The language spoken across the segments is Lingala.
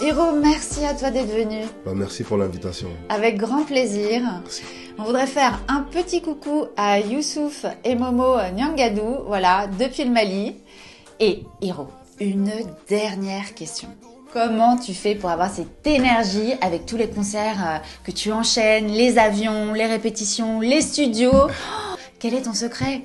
Hiro, merci à toi d'être venu. Merci pour l'invitation. Avec grand plaisir. Merci. On voudrait faire un petit coucou à Youssouf et Momo Nyangadou, voilà, depuis le Mali. Et Hiro, une dernière question. Comment tu fais pour avoir cette énergie avec tous les concerts que tu enchaînes, les avions, les répétitions, les studios? Quel est ton secret?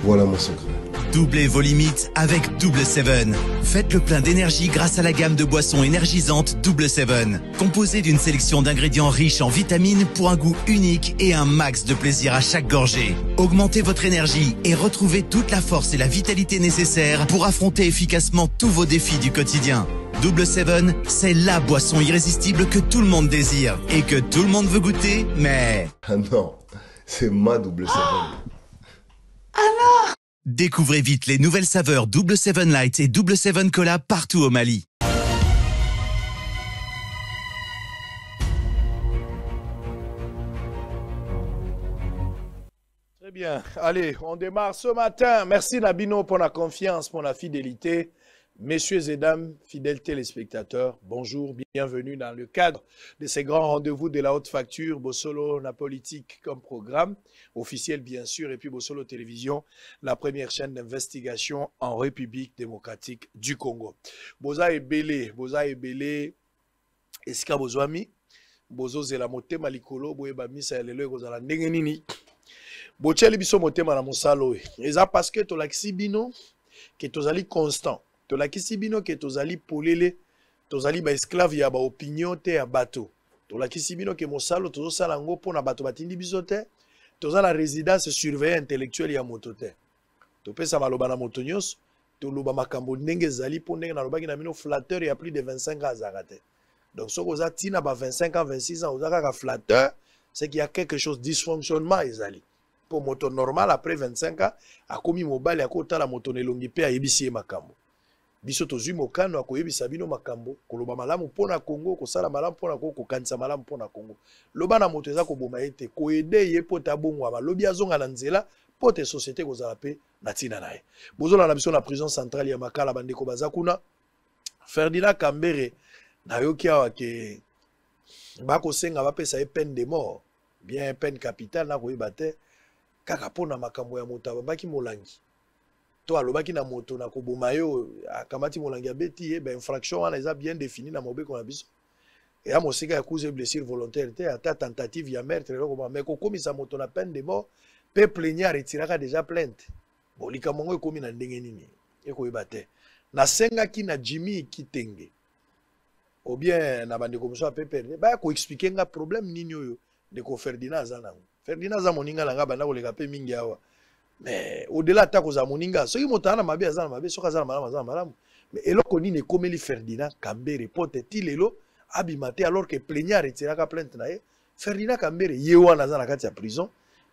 Voilà mon secret. Doublez vos limites avec Double 7. Faites le plein d'énergie grâce à la gamme de boissons énergisantes Double 7. Composée d'une sélection d'ingrédients riches en vitamines pour un goût unique et un max de plaisir à chaque gorgée. Augmentez votre énergie et retrouvez toute la force et la vitalité nécessaires pour affronter efficacement tous vos défis du quotidien. Double 7, c'est la boisson irrésistible que tout le monde désire et que tout le monde veut goûter, mais... Ah non, c'est ma Double 7. Ah non! Découvrez vite les nouvelles saveurs Double 7 Light et Double 7 Cola partout au Mali. Très bien. Allez, on démarre ce matin. Merci Nabino pour la confiance, pour la fidélité. Messieurs et dames, fidèles téléspectateurs, bonjour, bienvenue dans le cadre de ces grands rendez-vous de la haute facture, Bossolo, la politique comme programme, officiel bien sûr, et puis Bossolo Télévision, la première chaîne d'investigation en République démocratique du Congo. Boza Ebele, Esika Bozwami, Bozo Zela Motema Likolo, Boeba Misa Yalelo, Gozala Nengenini, Bocheli Biso Motema na Mosalo, et ça parce que Tolaki Bino, que Tozali constant. Tolakisi bino ke tozali polele, tozali ba esclave ya ba opinion te ya bato. Tolakisi bino ke mosalo tozo sala ngo pona bato batindi biso te, toza la résidence surveillée intellectuelle ya moto te. Topesa maloba na moto nyonso, toloba makambo ndenge ezali po ndenge nalobaki na bino flatteur ya plus de 25 ans azaka te. Donc soko oza tina ba 25 ans, 26 ans, oza kaka flatteur, c'est qu'il y a quelque chose dysfonctionnement ezali. Pour moto normal après 25 ans, akomi mobile akota la moto nelongi pe ayebisi ye makambo. Biso tozwi mokano akoyebisa bino makambo koloba malamu mpona Congo kosala malamu mpona Congo kokanisa malamu mpona Congo loba na moto eza koboma ete koede ye pota bongwa balobi azonga na nzela pote société kozala pe na tina na ye bozola na biso na prison centrale ya Makala bandeko baza kuna Ferdinand Kambere nayoki awa ke bakosenga bapesa ye peine de mort bien peine capitale na koyeba te kaka mpona makambo ya moto abambaki molangi to alobaki na moto na koboma yo akamati molangi abeti ye infraction wana eza bien défini na mobeko na biso et ya mosika ya cause blessure volontaire te ata tentative ya meurtre eloko mais kokomisa moto na peine de mort pe plaignant retiraka déjà plainte bon likambo ngo ekomi na ndenge nini ekoyeba te nasengaki na Jimmy Kitenge ou bien na bandeko moso apeperne baya koexplike nga problème nini oyo ndeko Ferdinand aza nango Ferdinand aza moninga na nga banda koleka pe mingi awa. Mais au-delà de ça, moninga, ceux qui m'ont dit mabe azana mabe, ceux qui azana malamu. Mais eloko nini komeli Ferdinand Kambere pote tilelo abimate alors que plaignant retiraka plainte na ye. Ferdinand Kambere yewana azana kati ya prison.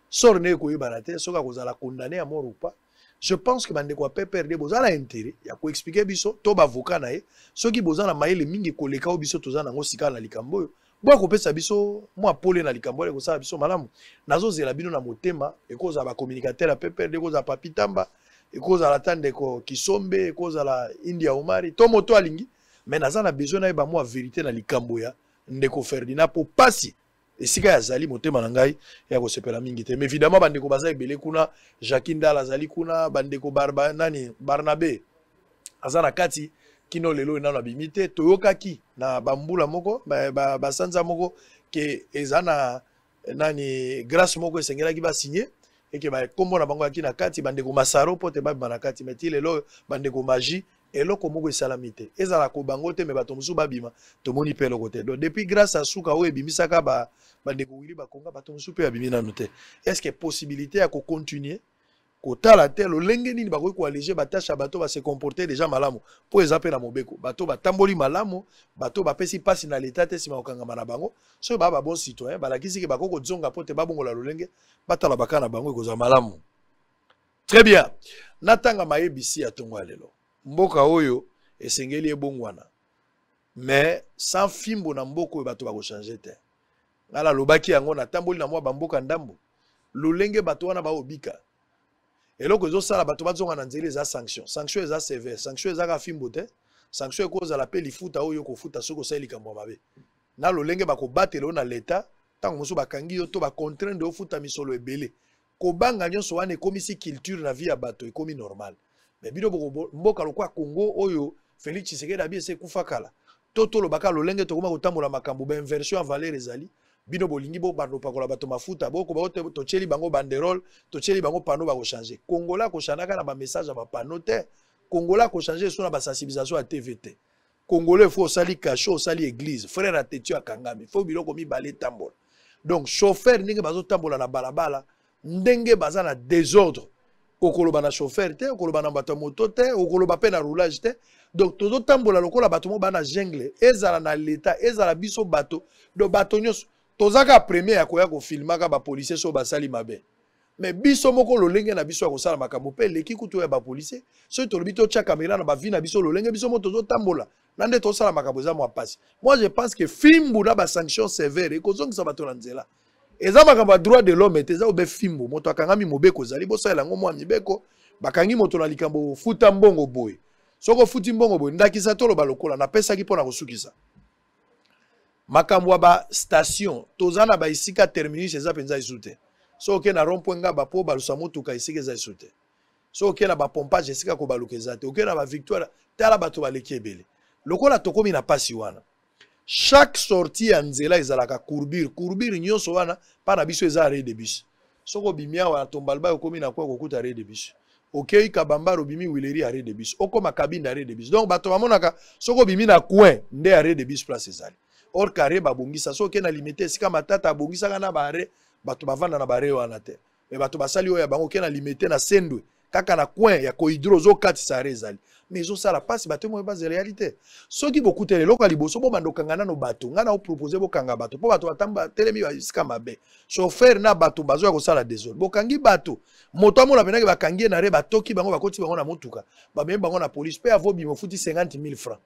Sort ne ko yebana te, soka kozala condamné à mort ou pas. Je pense que bande ko perdre bozala intérêt ya ko expliquer biso to ba avocat na ye. Ceux qui bozana mayele mingi koleka o biso tozana ngo sika na likambo. Bo ko pesa biso moi pole na likambo le ko sa biso malamu nazo zela bino na motema ekoza ba communicateur a pepe de koza papitamba ekoza la tande ko kisombe ekoza la India Omari to moto alingi mais naza na besoin na ba moi vérité na likambo ya ndeko Ferdinand po pasi esika ya zali motema na ngai ya ko sepela mingi te mais évidemment bandeko baza ebele kuna Jakinda la zali kuna bandeko barba nani Barnabé azana kati kino lelo nano abimite toyokaki na bambula moko basanza moko ke ezana nani grâce moko esengelaki ba signer et que ba kombo na bango yaki na kati bandeko Masaro pote ba na kati meti lelo bandeko Magie eloko moko esalamite ezala ko bango te me bato musu babima tomoni pe eloko te donc depuis grâce à suka oyo ebimisaka bandeko wili bakonga bato musu pe abimi nanu te est-ce que possibilité ya ko continuer kotala te lolenge nini bakoki ko alléger batasha bato ba se comporter déjà malamu po ezape na mobeko bato batamboli malamu bato bapesi pasi na l'état te sima okangama na bango so ba bon citoyen balakisi ke bakoko zonga pote babongola lolenge batala bakana bango ekoza malamu. Très bien, natanga mayebisi ya tongo lelo mboka oyo esengeli ebongwana mais sans fimbo na mboko bato bako changer te ngala lobaki yango natamboli na mwa bamboka ndambo lolenge bato wana ba obika. Et là, que ça, la bateau va na nzeli za sanction. Sanction eza sévère. Sanction eza ka fimbo te. sanction est cause à l'appel il fout à oyo ko fout à ce que ça il kamwa mabe na lolenge ba ko battre na l'état tant mosu ba kangi yo to ba contraindre de fout à misolo ebele ko banga nyonso wana ekomi si culture na vie ya bato ekomi normal mais bino mboka lokwa Congo oyo Félix Tshisekedi abi ese kufa kala toto lo baka lolenge to koma kotambola makambo ba inversion en valeur ezali bino bolingi bo bando pakola bato mafuta boko ba to cheli bango banderole to cheli bango panneau ba ko changer Congola ko chanaka na ba message ba panneau te Congola ko changer sur la sensibilisation à TVT Congolais faut sali cacho sali église frère a tetu akangami faut biloko mi balé tambola donc chauffeur ninge bazo tambola na balabala ndenge baza na désordre okoloba na chauffeur te okoloba na bato moto te okoloba pe na roulage te donc tozo tambola lokola bato mo bana jungle ezala na l'état ezala biso bato do bato nyos tozaka premier ya koya ko filmaka ba policier so basali mabe mais biso moko lolenge na biso ya kosala makambo pe leki kutu ya ba policier so to lobito tia caméra na ba vie na biso lolenge biso mo tozo tambola nande to sala makambo za mo passe moi je pense que fimbu na ba sanction sévère e kozongisa bato na nzela eza makambo ya droit de l'homme eza obe fimbu moto akangami mobeko zali bosala ngo mwa mibeko bakangi moto na likambo futa mbongo boy soko futi mbongo boy ndakisa tolo balokola na pesa ki pona kosukisa makambo ba station tozana ba isika terminus eza penza isute so ke na rond-point nga ba po balusa motuka isika eza isute so ke na ba pompage isika ko balukeza te oke na ba victoire tala bato baleki ebele lokola tokomi na pasi wana chaque sortie ya nzela ezalaka courbure nyonso wana pa na biso eza arrêt de bus soko bimia wa tombalba okomi na kwa kokuta arrêt de bus okei kabamba robimi wileri arrêt de bus okoma cabine arrêt de bus donc bato bamonaka soko bimi na coin nde arrêt de bus place ezali or carré babongisa soki na limité esika matata abongisaka na bare bato bavanda na bare wana te mais bato basali oyo ya bango ke na limité na sendwe kaka na coin ya kohydro ozokatisa arrêt ezali mais ezosala pasi bato moye base réalité soki bokutela eloko ya liboso bo bandokanga nano bato nga na opropose bokanga bato mpo bato batamba telemi basika mabe chauffeur na bato bazoya kosala désordre bokangi bato moto amona penaki bakangi ye na re batoki bango bakoti bango na motuka bamemi bango na police mpe avo bima ofuti 50 000 francs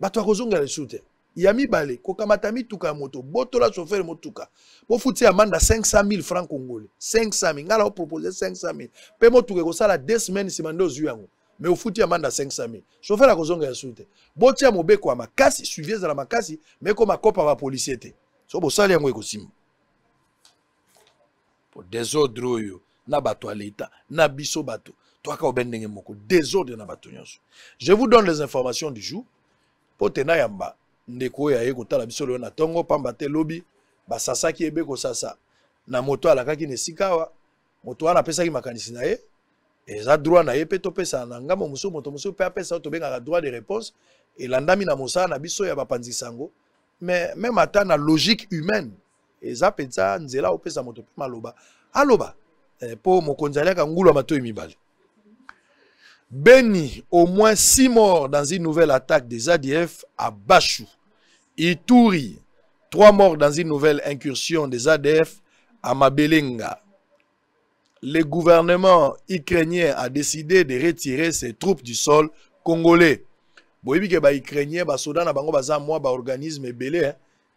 bato akozongela lisu te ya mibale kokamata mituka ya moto botola chauffeur motuka bofuti amanda 500 000 francs congolais 500 000 nga na opropose 500 000 mpe motuka ekosala 2 semaines nsima nde ozwi yango mais au foot amanda 500 000 chauffeur la kozonga ya sute botia mobeko ya makasi suivi ezala makasi mais comme akopa ba policier te so bosali yango ekosimba pour désordre oyo na bato à l'état na biso bato toaka obendenge moko désordre na bato nyonso je vous donne les informations du jour po tena yamba ndeko ya yeko tala biso lo na tongo pamba te lobi basasaki ebeko sasa na moto alakaki nesikawa moto wana pesaki makanisi na ye eza droit na ye pe to pesa na ngamo musu moto musu pe apesa to benga droit de réponse et landami na mosala na biso ya bapanzi sango mais même ata na logique humaine eza penza nzela opesa moto pe maloba aloba po mokonzi alaka ngulu matoyi mibale Beni, au moins 6 morts dans une nouvelle attaque des ADF à Bachou. Ituri, 3 morts dans une nouvelle incursion des ADF à Mabelenga. Le gouvernement ukrainien a décidé de retirer ses troupes du sol congolais. Boyebi ke ba ukrainien ba soda na bango baza mwa ba organisme belé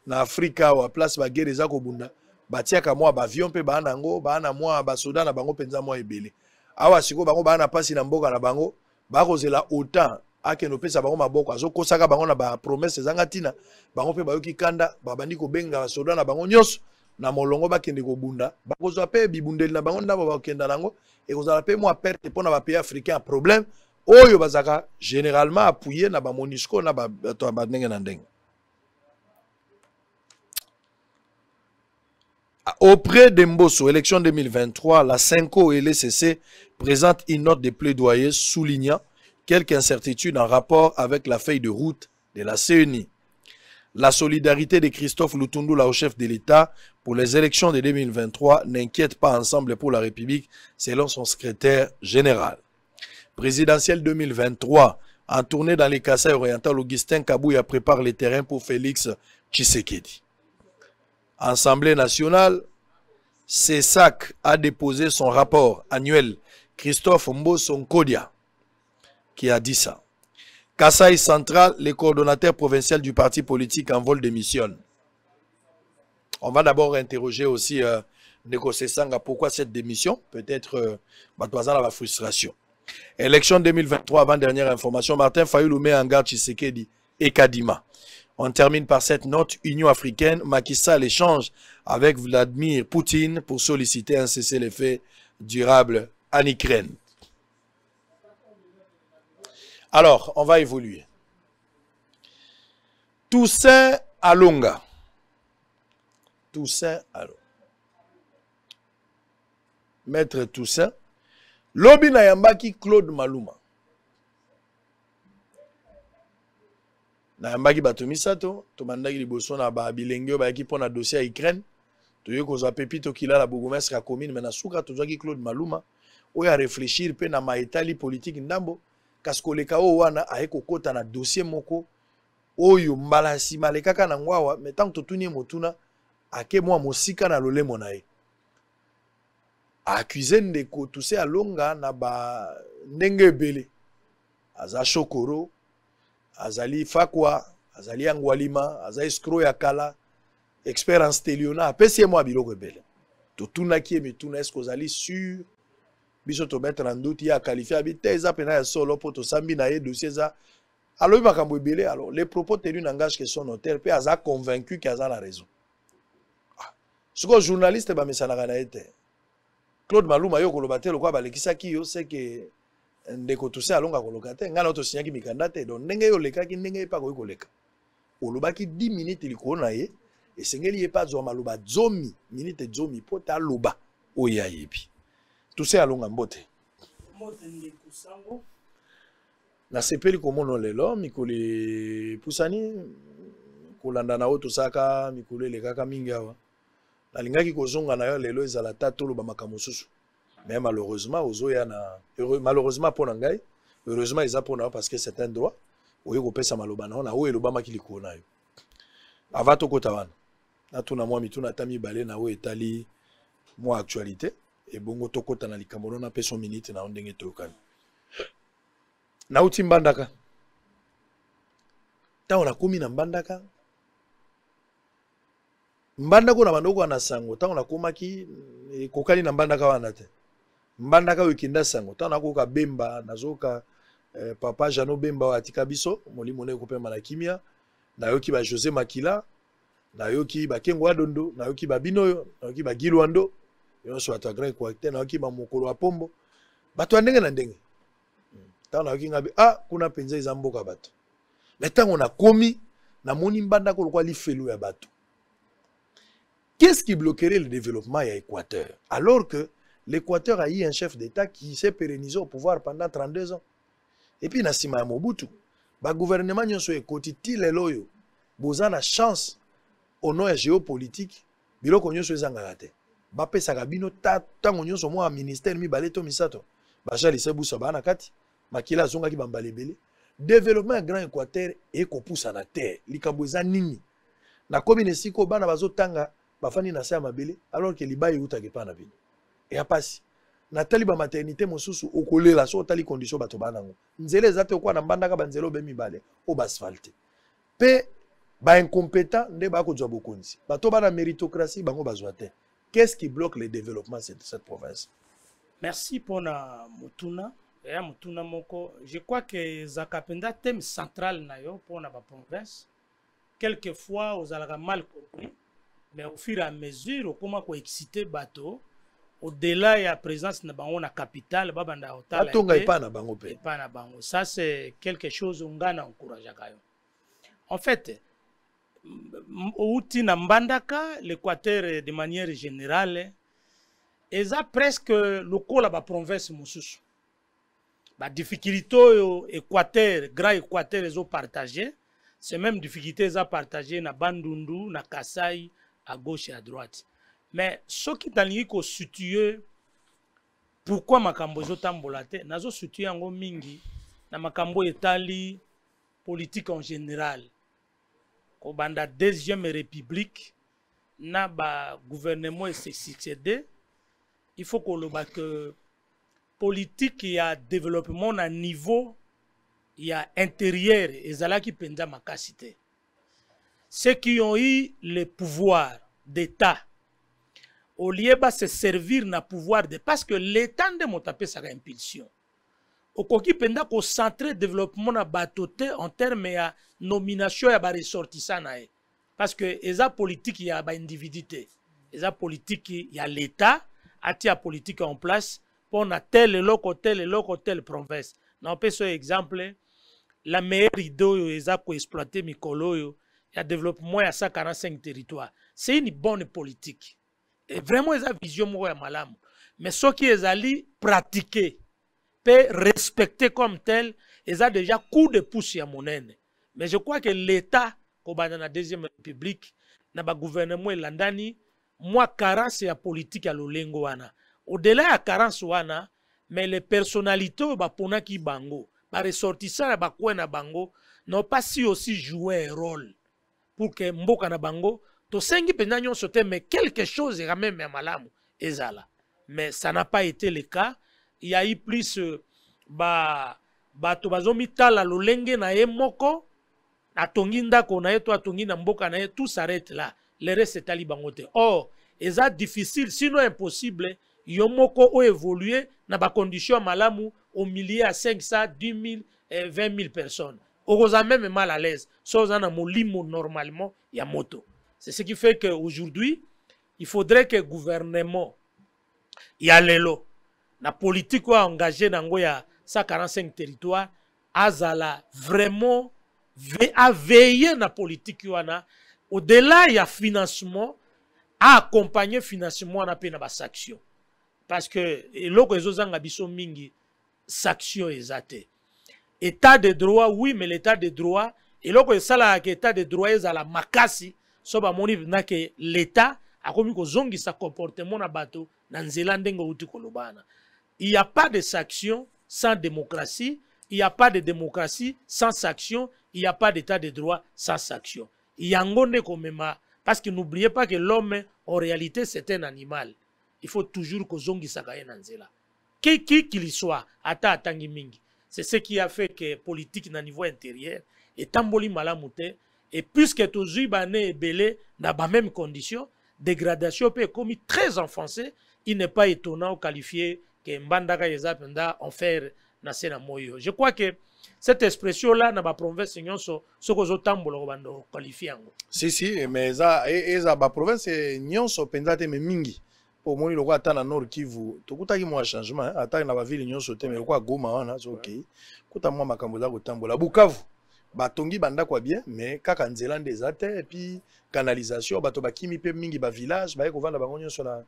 na Afrika wa place ba guerre za kobunda batiaka mwa ba avion pe ba nango ba na mwa ba soda na bango penza mwa ebele. Awa siko bango ba na pasi na mboka na bango ba kozela autant akeno pesa bango maboko azokosaka bango na ba promesse zanga tina bango pe bayoki kanda ba bandi ko benga soda na bango nyos na molongo bakende kobunda bakozwa pe bibundeli na bango ndabo bakenda nango e kozala pe mwa perte pona ba pays africain problème oyo bazaka généralement appuyé na ba MONUSCO na ba to ba ndenge na ndenge. Auprès de Mbosso, élection 2023, la Senko et l'ECC présentent une note de plaidoyer soulignant quelques incertitudes en rapport avec la feuille de route de la CENI. La solidarité de Christophe Lutundula au chef de l'État pour les élections de 2023 n'inquiète pas Ensemble pour la République, selon son secrétaire général. Présidentielle 2023, en tournée dans les Kasaï orientales, Augustin Kabouya prépare les terrains pour Félix Tshisekedi. Assemblée nationale, CESAC a déposé son rapport annuel. Christophe Mbosso Nkodia qui a dit ça. Kasaï Central, le coordonnateur provincial du parti politique en vol démissionne. On va d'abord interroger aussi Neko Sesanga pourquoi cette démission. Peut-être la frustration. Élection 2023, avant-dernière information, Martin Fayulu met en garde Tshisekedi et Kadima. On termine par cette note. Union africaine, Macky Sall échange avec Vladimir Poutine pour solliciter un cessez-le-feu durable en Ukraine. Alors, on va évoluer. Toussaint Alonga. Toussaint Alonga. Maître Toussaint. Lobi na yambaki Claude Maluma. Na yambaki bato misato, to mandaki liboso na ba bilenge bayaki pona dossier à Ukraine. To yo kozwa pepito kila la bourgmestre ya commune mais na suka to zwaki Claude Maluma oya réfléchir pe na maetali politique ndambo kasi koleka o wana ayeko kota na dossier moko oyo mbala sima lekaka na ngwawa mais tant to tuni motuna ake mwa mosika na lolemo na ye. Accusé ndeko Toussaint Alonga na ba ndenge ebele aza Shokoro azali Fakwa azali Angwalima aza escroc ya kala expérience teliona apesi mo biloko ebele to tunaki emituna est-ce kozali sur biso to mettre en doute ya qualifié habité eza pena ya solo poto sambi na ye dossier za alors makambo ebele alors les propos tenus n'engagent que son auteur pe aza convaincu qu'aza la raison ce que journaliste ba mesanaka na ete Claude Maluma yo koloba te lokwa balekisaki yo c'est que ndeko Toussaint Alonga koloka te ngana to signaki mikanda te donc ndenge yo lekaki ndenge pa ko koleka olobaki 10 minutes likona ye et sengeli ye pa zo maloba zomi minute zomi pota loba oya yebi Toussaint Alonga mbote ndeko sango na sepeli komono lelo mikoli pusani kolanda na oto saka mikolo lekaka mingi awa nalingaki kozonga na yo lelo ezala tato loba makambo susu mais malheureusement ozoya na malheureusement pour ngai heureusement ils apprennent parce que c'est un droit oyo kopesa maloba na ona oyo loba makili ko na yo avato kota wana na tuna mwa mituna tami balé na oyo etali mwa actualité et bongo tokota na likambo na peso minute na ndenge tokani na uti mbandaka ta ona komi na mbandaka mbandako na bandoko na sango ta ona komaki kokali na mbandaka wana te mbandaka wikinda sango ta na koka bemba nazoka papa Jano Bemba wa atika biso molimo ne kopema na kimia na yoki ba José Makila na yoki ba Kengo Adondo na yoki ba Binoyo na yoki ba Gilwando yo so atagre ko te na yoki ba mokolo wa pombo bato ndenge na ndenge ta na yoki ngabi kuna penza izamboka bato metango na komi na moni mbandako lokwa lifelu ya bato. Qu'est-ce qui bloquerait le développement à l'Équateur alors que l'Équateur a eu un chef d'État qui s'est pérennisé au pouvoir pendant 32 ans. Et puis, Nassima ya Mobutu, le gouvernement nyonso ekoti ti lelo yo, boza na chance au nom géopolitique, biloko nyonso ezanga te. Ba pesaka bino tango nyonso mwa ministère mibale to misato. Ba jali sebusa bana kati, makila zonga ki bambale bele. Développement ya Grand Équateur ekopousa na terre, likambo eza nini. Na komi nesiko bana bazotanga bafani na sa mabele alors que libaye utake pa na bino. Et apasi natali ba maternité mosusu okolela so tali condition bato banango nzele zate okwa na mbandaka banzelo be mibale o basfalte pe ba incompétent nde ba ko zwa bokonzi bato bana méritocratie bango bazwa te. Qu'est-ce qui bloque le développement de cette province? Merci pour na mutuna et mutuna moko. Je crois que zakapenda thème central na yo pour na ba province quelquefois aux alaka mal compris mais au fur et à mesure comment ko exciter bato au-delà de la présence de la capitale, ça c'est quelque chose qu'on a encouragé. En fait, l'Équateur de manière générale, ils ont presque le col à la province. La difficulté Équateur, Grand Équateur, ils ont partagé. Ces mêmes difficultés, ils ont partagé na Bandundu, na Kasaï, à gauche et à droite. Mais ce qui est situé, pourquoi makambo zotambolate, nazo situé en mingi, na makambo etali politique en général. Ko banda deuxième république, na ba gouvernement se succédé, il faut qu'on le que politique il y a développement à niveau, il y a intérieur et zala qui penda makasité. Ceux qui ont eu le pouvoir d'État au lieu de se servir na pouvoir de parce que l'état de motapé sa impulsion okoki penda concentrer développement na batote en termes ya nomination ya ba ressortissant na ye. Parce que eza politique ya ba individuité, eza politique ya l'état atia politique en place pour na tel telle province. Na peut ce exemple la meilleure idée eza ko exploiter mikolo yo ya développement ya 145 territoires. C'est une bonne politique. Et vraiment eza vision moko ya malamu. Mais ce qui est allé pratiquer peut respecter comme tel, ils ont déjà coup de pouce à monene. Mais je crois que l'État, dans la deuxième république, dans le gouvernement landani, moi carence ya politique à l'olengo wana. Au-delà de carence wana, mais les personnalités ba pona ki bango, ba ressortissants ba kwena bango, n'ont pas si aussi joué un rôle pour que mboka na bango, to sengi penanyo sote mais quelque chose est quand même malamu ezala. Mais ça n'a pas été le cas. Il y a eu plus bato bazomi tala lolenge na ye moko atongi ndako na ye to atongi na mboka na ye, tout s'arrête là. Le reste est ali bangote. Or, c'est difficile, sinon impossible, yo moko o évoluer na ba condition malamu au milieu à 500, 10 000, 20 000 personnes. Ogoza même mal à l'aise. Sauf en molimo normalement, il y a moto. C'est ce qui fait qu'aujourd'hui, il faudrait que le gouvernement y a lelo la politique a engagé dans 145 territoires azala vraiment à veiller na politique wana au-delà il y a financement à accompagner financement na pe na ba sanction parce que loko ezozanga biso mingi sanction ezate état de droit oui mais l'état de droit et loko esala que état de droit ezala makasi so ba moni na que l'état a komi ko zongi sa comportement na bato na nzela ndengo uti kolobana. Il n'y a pas de sanction sans démocratie, il n'y a pas de démocratie sans sanction, il n'y a pas d'état de droit sans sanction. Il y a un gonde comme parce que n'oubliez pas que l'homme en réalité c'est un animal. Il faut toujours que zongi sakaye na nzela. Qui qu'il soit, ata atangi mingi. C'est ce qui a fait que politique na niveau intérieur est tamboli malamute et puisque toujours bané et belé dans la même condition, dégradation peut être commis très enfoncée, il n'est pas étonnant ou qualifié que Mbandaka Yezapenda en faire Nasena Moyo. Je crois que cette expression-là n'a pas province nyonso sokozo tambolo bando qualifié. Si, mais ça ba province nyonso pendate me mingi. Pour moi le ata na Nord Kivu, tokutaki mo changement, ata na ba ville nyonso te mais quoi Goma wana, c'est OK. Kuta mo makambo za kotambola Bukavu. Batongi banda kwa bien mais kaka nzela ndezate et puis canalisation bato bakimi pe mingi ba village ba ko vanda bango nyonso na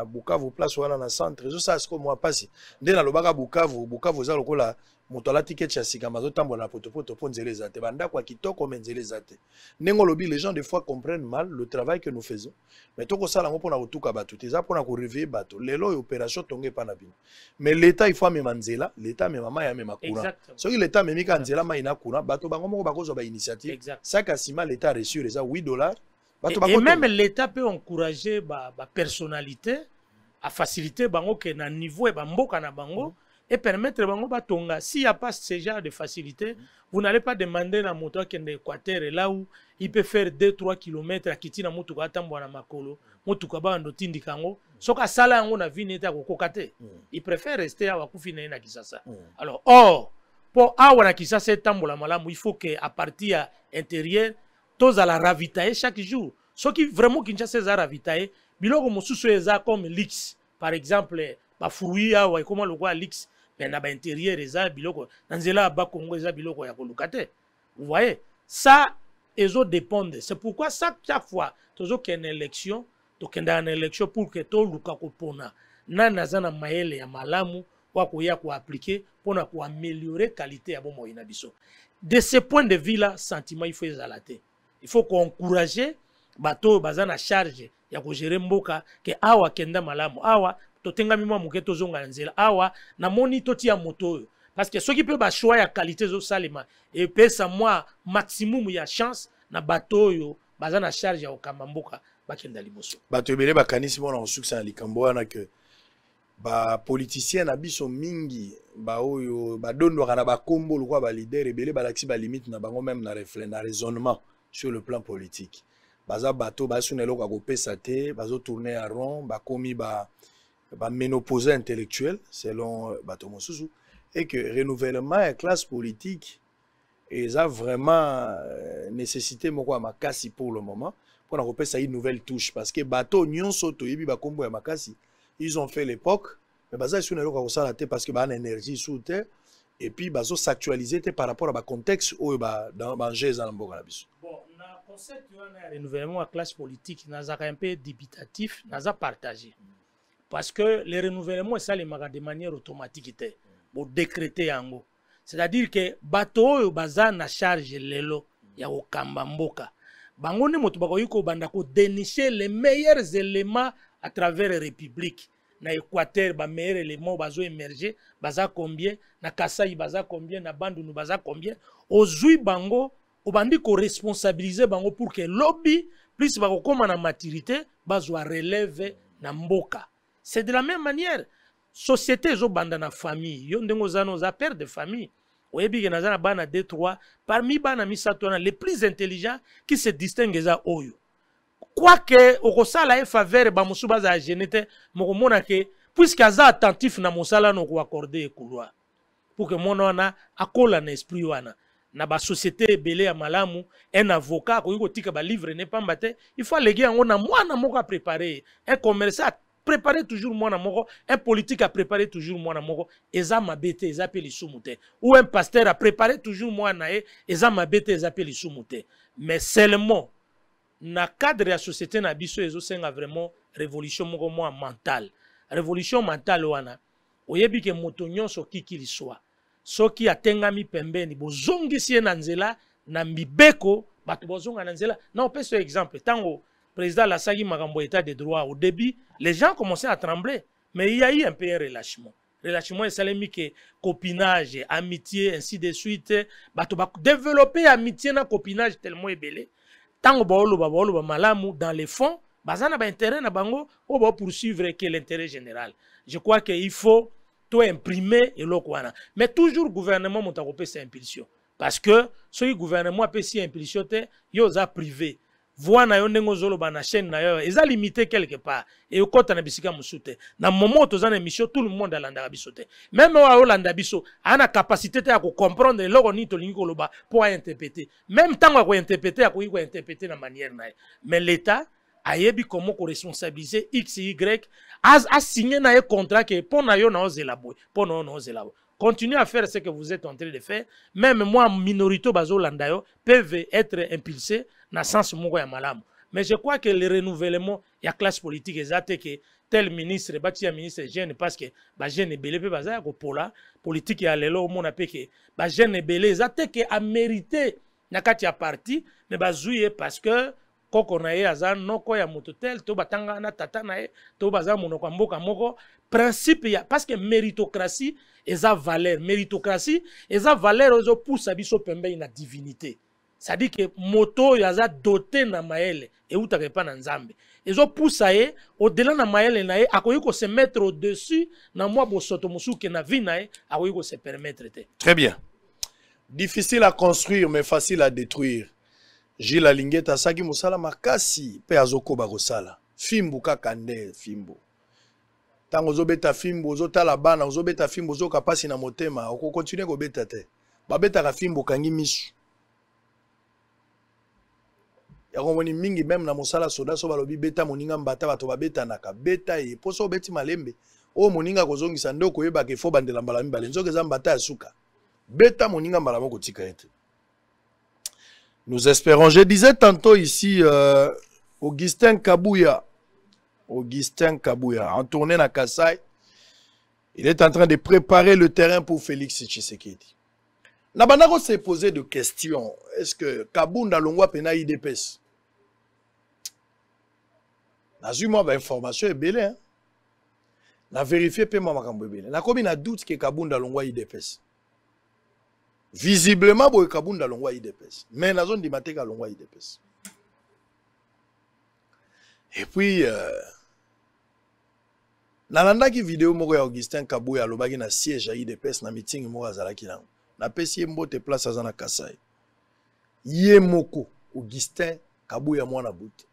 Bukavu place wana na centre zo ça siko moi pasi nde na lobaka Bukavu za lokola moto la ticket ya sika mazo tambola potopoto po nzela ezate banda kwa kitoko menzela ezate nengo lobi les gens des fois comprennent mal le travail que nous faisons mais toko sala ngo pona kotuka bato teza pona ko réveiller bato lelo opération tonge pa na bino mais l'état il faut amema nzela l'état mema maya mema courant soki l'état memika nzela mai na courant bato bango moko bakozo ba initiative ça kasima l'état reçu les $8. Et même l'État peut encourager la personnalité à faciliter bango que na niveau et mboka na bango et permettre bango batonga. S'il n'y a pas ce genre de facilité, vous n'allez pas demander à moto qui est d'Équateur là où il peut faire 2-3 km à Kiti na motuka tambo na makolo, motuka ba ndo tindi kango, soka sala ngo na vini eta kokokate. Il préfère rester à wakufina na Kisasa. Alors or pour awa na Kisasa tambo la malamu, il faut que à partir intérieur tous à la ravitailler chaque jour. Ce qui vraiment Kinshasa za ravitailler, biloko mosusu eza comme l'X. Par exemple, ba fruits ou comment le quoi l'X, mais na ba intérieur eza biloko nanzela ba Congo eza biloko ya kolukate. Vous voyez? Ça ezo dépendre. C'est pourquoi chaque fois toujours qu'il y a une élection, donc il y a une élection pour que tout luka kopona na nazana maele ya malamu wa koya ko appliquer pour na ko améliorer qualité ya bomo ina biso. De ce point de vue là, sentiment il faut ezalater. Il faut encourager bato bazana charge ya ko gérer mboka ke awa kenda malamu awa to tenga mimwa muketo zonga nzela awa na moni toti ya moto parce que ceux qui peut ba choix ya qualité zo salima et pesa moi maximum ya chance na bato yo bazana charge ya okamba mboka bakenda liboso bato ebele bakanisi mona succès ya likambo wana que ba politicien na biso mingi ba oyo ba dondo kana ba kombo lokwa ba leader ebele ba laxi ba limite na bango même na reflet na raisonnement sur le plan politique. Baza bato basunelo kwa kopesa te, bazo tourner à rond, ba komi ba ménopausé intellectuel selon bato mosusu et que renouvellement et classe politique ils ont vraiment nécessité moko ya makasi pour le moment pour na repère ça une nouvelle touche parce que bateau nyonso to yebi ba kombo ya makasi ils ont fait l'époque mais baza sur na loka kosala te parce que ba na énergie sous terre et puis bazo s'actualiser par rapport à ba contexte ou ba dans manger za mboka na biso. Bon, na concept wana renouvellement à classe politique naza un peu dubitatif naza partagé parce que les renouvellements ça les maga de manière automatique te pour décréter yango. C'est-à-dire que bato oyo baza na charge lelo ya okamba mboka bango ne moto bakoyi ko banda ko dénicher les meilleurs éléments à travers la République na Équateur ba meilleurs éléments bazo émerger baza combien na Kasai baza combien na Bandundu baza combien ozui bango obandi ko responsabiliser bango pour que lobby plus bako koma na maturité bazo relève na mboka. C'est de la même manière société zo banda na famille yo ndengo zano za père de famille oyebi ke nazana bana 2-3 parmi bana misato na les plus intelligents qui se distinguent za oyo quoique okosala e faveur ba musuba za genete mokomona ke puisque aza attentif na mosala no ko accorder couloir pour que mon wana akola na esprit wana na ba société belé ya malamu un avocat ko yiko tika ba livre ne pas mbate il faut léguer yango na mwana moko a préparer un commerçant préparer toujours moi moko un politique a préparé toujours moi moko eza mabete eza pe lisumute ou un pasteur a préparé toujours moi nae eza mabete eza pe lisumute mais seulement na cadre de la société na biso ezo senga vraiment révolution moko moi mentale révolution mentale wana oyebi ke moto nyonso kiki liswa soki atengami pembeni bozongisi na nzela na mibeko bato bozonga na nzela na opesa exemple tango président Lassagi Magambo état de droit au début les gens commençaient à trembler mais il y a eu un peu un relâchement et salemi que copinage amitié ainsi de suite bato ba développer amitié na copinage tellement ébélé tango ba malamu dans les fonds bazana ba intérêt na bango o ba poursuivre que l'intérêt général je crois que il faut tout imprimer et l'okwana mais toujours gouvernement motako pesa impulsion parce que ce gouvernement peut si impulsion te yo za privé voix na yo ndengo zolo ba na chaîne na yo eza limité quelque part et okota na bisika musute na moment tozana émission tout le monde alanda bisote même wa olanda biso ana capacité te ya ko comprendre loko ni to lingi ko loba pour interpréter même tango ko interpréter ko interpréter na manière na mais l'état ayebi comment ko responsabiliser XY a signé na un contrat que pour na yo na ozela boy pour na na ozela boy. Continuez à faire ce que vous êtes en train de faire. Même moi, minorité bazolanda yo peuvent être impulsés dans le sens moko ya malamu. Mais je crois que le renouvellement ya classe politique exacte que tel ministre bati ya ministre jeune parce que ba jeune belé pe baza ko pola politique ya lelo mona pe que ba jeune belé exacte que a mérité na kati ya parti mais bazouye parce que koko na ye aza noko ya moto tel to batanga na tata na ye to baza monoko mboka moko principe ya parce que méritocratie eza valeur méritocratie eza valeur ozo poussa biso pembe na divinité ça dit que moto yaza doté na maele et utaka pa na nzambe ezo poussa ye au-delà na maele na ye akoyi ko se mettre au-dessus na mwa bosoto musuke na vie na ye akoyi ko se permettre te. Très bien. Difficile à construire mais facile à détruire. Gilles Alingeta saki musala makasi pe azoko bakosala fimbu kaka nde fimbu tango zobeta fimbu zotala bana zobeta fimbu zoka pasi na motema oko continuer ko beta te babeta ka fimbu kangi misu ya komoni mingi même na musala soda so balobi beta moninga mbata bato babeta naka beta e poso beti malembe o moninga kozongisa ndoko yeba ke fo bandela mbala mibale nzoke za mbata ya suka beta moninga mbala moko tika ete. Nous espérons. Je disais tantôt ici, Augustin Kabouya, en tournée à Kasai, il est en train de préparer le terrain pour Félix Tshisekedi. Nabanako s'est posé de questions. Est-ce que Kabounda Longwa pena IDPS? N'a pas information est belle, hein? N'a vérifié pas ma makambo belle. N'a combien de doute que Kabounda Longwa IDPS? Visiblement, boy Kabounda Longwa IDPS. Mais la zone de Mateka Longwa IDPS. Et puis, nalanda ki vidéo moko ya Augustin Kabouya alobaki na siège à IDPS na meeting moko azalaki nango. Na pesi mbote place azana Kasai. Ye moko Augustin Kabouya mwana bout.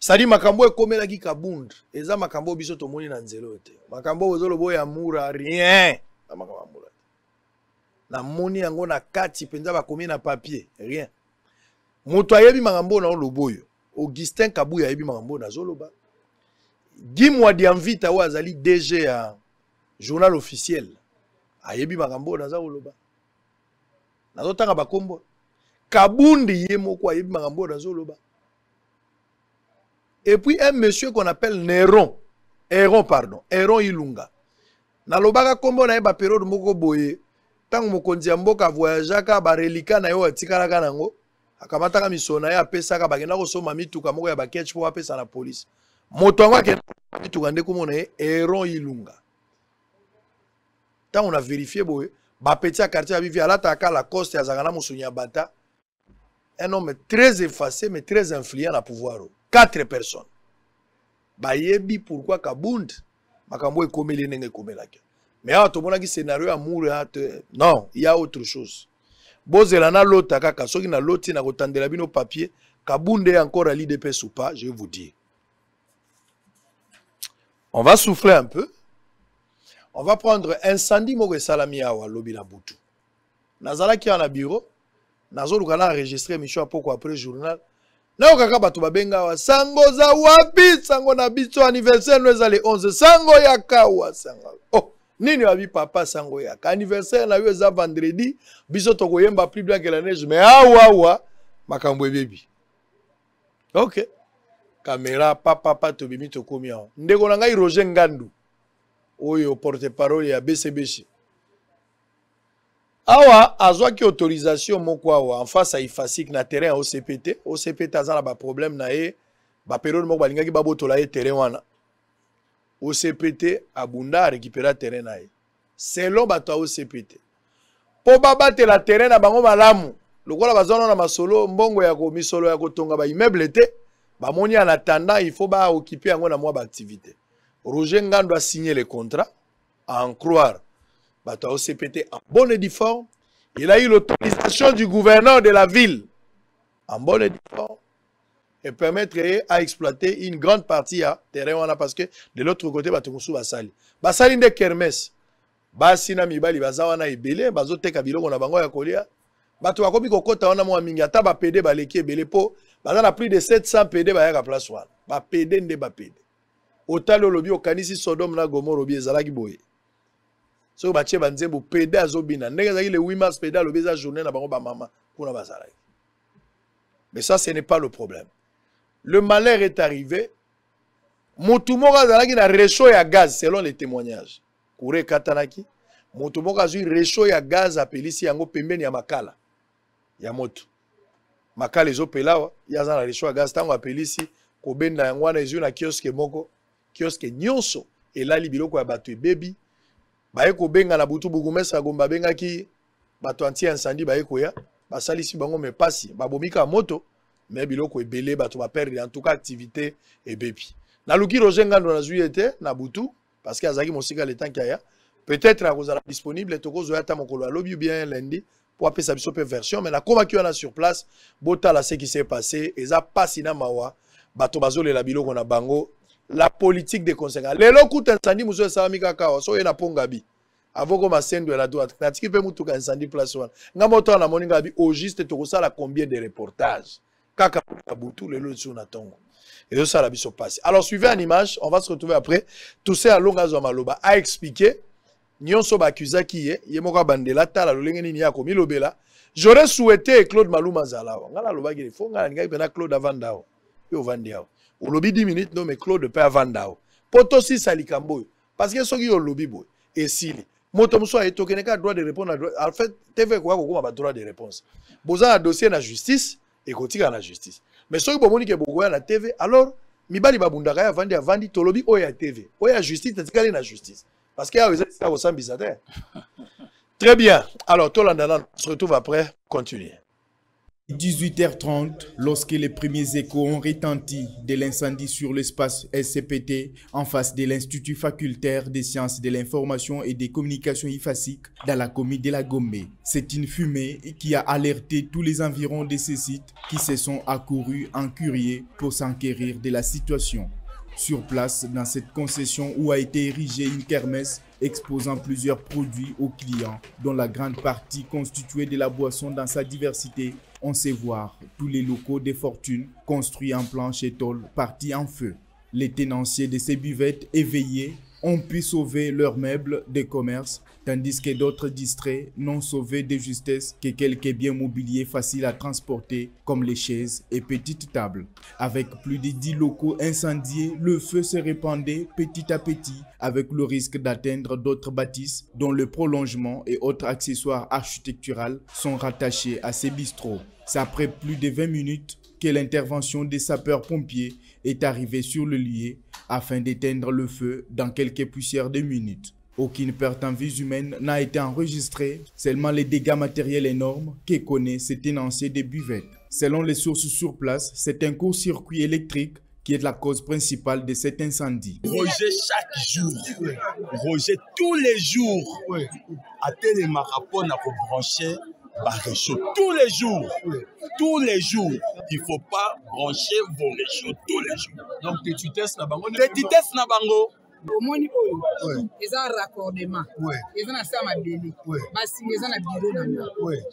Sadi makambo ekomela ki kabund. Eza makambo biso tomoni na nzelo te. Makambo ozolo boya mura rien. Na makambo mura. Na moni yango na kati penza bakomi na papier, rien. Moto ayebi makambo na loboyo. Augustin Kabuya ayebi makambo na zoloba. Guy Mwadiamvita wa azali DG ya journal officiel. Ayebi makambo na zoloba. Nazotanga bakombo. Kabundi ye moko ayebi makambo na zoloba. Et puis un monsieur qu'on appelle Néron Ilunga. Na lobaka kombo na ye ba période moko boye. Tango mokonzi ya mboka voyageaka ba relika na yo atikalaka nango. Akamataka misona ya pesaka bagenda kosoma mituka moko ya baketch po apesa na police. Moto yango akenda mituka nde komona ye Néron Ilunga. Tango on a vérifié boye ba petit à quartier abivi alataka la coste ya zakana musunya bata. Un homme très effacé mais très influent à pouvoir. 4 personnes. Bayebi pourquoi Kabund makambo ekomeli nenge komelaka. Mais awa tomona ki scénario amour non, il y a autre chose. Bozela na lota kaka soki na loti na kotandela bino papier, Kabund est encore à l'IDPS ou pas, je vais vous dire. On va souffler un peu. On va prendre incendie moko salami awa lobi na butu. Nazala ki na bureau, nazoluka na enregistrer mission poko après journal. Na okaka bato babenga wa sango za wapi sango na biso anniversaire no eza le 11 sango ya kawa sango. Oh, nini wabi papa sango ya ka anniversaire na yo eza vendredi biso tokoyemba plus blanc que la neige mais awa makambo ebebi. OK. Caméra papa to bimi to komi awa. Ndeko na ngai Roger Ngandu. Oyo porte-parole ya BCBC. Awa azwaki autorisation moko awa en face à IFASIC na terrain au CPT. Au CPT azala ba problème na ye ba période moko balingaki babotola ye terrain wana. Au CPT abunda récupérer terrain na ye. Selon bato au CPT. Po babate la terrain na bango malamu. Lokola bazona na masolo mbongo ya ko misolo ya kotonga ba immeuble te. Ba moni en attendant il faut ba occuper yango na mwa ba activité. Roger Ngandu a signé le contrat à en croire. Bato au CPT en bonne et due forme. Il a eu l'autorisation du gouverneur de la ville en bonne et due forme et permettre à exploiter une grande partie à terrain parce que de l'autre côté bato musu basali. Basali nde kermesse. Basi na mibali bazawana ebele bazoteka biloko na bango ya kolia. Bato bakomi kokota wana mwa mingi ata ba PD baleki ebele po bazana plus de 700 PD bayaka place wana. Ba PD nde ba PD. Otalo lobi okanisi Sodome na Gomorrhe obi ezalaki boye. So bache banzembo PD azobina ndenge zaki le 8 mars PD lobi za journée na bango ba mama kuna bazalaki. Mais ça ce n'est pas le problème. Le malheur est arrivé. Motumoka azalaki na réchaud ya gaz selon les témoignages. Kure katanaki motumoka azui réchaud ya gaz apelisi yango pembeni ya makala ya moto. Makala ezopelawa yaza na réchaud ya gaz tango apelisi kobenda yango wana ezui na kiosque moko kiosque nyonso elali biloko ya bato ebebi baye kobenga na butu bugumesa gomba bengaki bato anti incendie baye koya basalisi bango me pasi babomika moto mais biloko ebele bato ba perdre en tout cas activité ebebi na luki Roger Ngandu na zui ete na butu parce que azaki mosika le temps kaya peut-être na kozala disponible tokozo yata mokolo alobi bien lundi pour appeler sa biso pe version mais na koma ki wana sur place botala ce qui s'est passé eza pasi na mawa bato bazole la biloko na bango. La politique des conséquences. Les locaux incendie monsieur Samika Kawa so na pongabi. Avoko masendo de la droite. Natiki pe mutuka incendie place one. Ngamoto na moninga bi au juste to la combien de reportages. Kaka Kabutu le lot sur na tongo. Et ça la biso passe. Alors suivez en image, on va se retrouver après. Tout ça à longa zo maloba a expliqué nyonso ba akuzaki ye moka bandela tala lolenge nini ya komi lobela. J'aurais souhaité Claude Maluma Zalawa. Ngala loba gele fo ngala ngai pena Claude Avandao. Yo vandiao. Au lobby 10 minutes, non, mais Claude Père Vandao. Poto si salikambo. Parce que ce qui est au lobby, boy. Et si, motomuso a été droit de répondre. En fait, TV quoi, qu'on a droit de réponse. Boza a dossier na justice et continue à la justice. Mais ce qui est bon, que beaucoup à la TV, alors, mibali babundaka vandi avandi tolobi oya TV. Oya justice, t'as na justice. Parce qu'il y a ça au sein bizarre. Très bien. Alors, Tolandana, on se retrouve après. Continuez. 18h30, lorsque les premiers échos ont retenti de l'incendie sur l'espace SCPT en face de l'Institut facultaire des sciences de l'information et des communications IFASIC dans la commune de la Gombe. C'est une fumée qui a alerté tous les environs de ces sites qui se sont accourus en courrier pour s'enquérir de la situation. Sur place, dans cette concession où a été érigée une kermesse exposant plusieurs produits aux clients, dont la grande partie constituée de la boisson dans sa diversité, on sait voir tous les locaux des fortunes construits en planches et tôles partis en feu. Les tenanciers de ces buvettes éveillés ont pu sauver leurs meubles de commerce, tandis que d'autres distraits n'ont sauvé de justesse que quelques biens mobiliers faciles à transporter, comme les chaises et petites tables. Avec plus de 10 locaux incendiés, le feu se répandait petit à petit, avec le risque d'atteindre d'autres bâtisses dont le prolongement et autres accessoires architecturaux sont rattachés à ces bistrots. C'est après plus de 20 minutes que l'intervention des sapeurs-pompiers est arrivée sur le lieu afin d'éteindre le feu dans quelques poussières de minutes. Aucune perte en vies humaines n'a été enregistrée, seulement les dégâts matériels énormes que connaît ce tenancier des buvettes. Selon les sources sur place, c'est un court-circuit électrique qui est la cause principale de cet incendie. Roger chaque jour, Roger tous les jours, à tel marapon à brancher. Réchaud tous les jours, il ne faut pas brancher vos réchauds tous les jours. Donc, tu testes na bango. Au moni oyo, ils ont un raccordement, ils ont un sama bébé, ils ont un bureau dans le.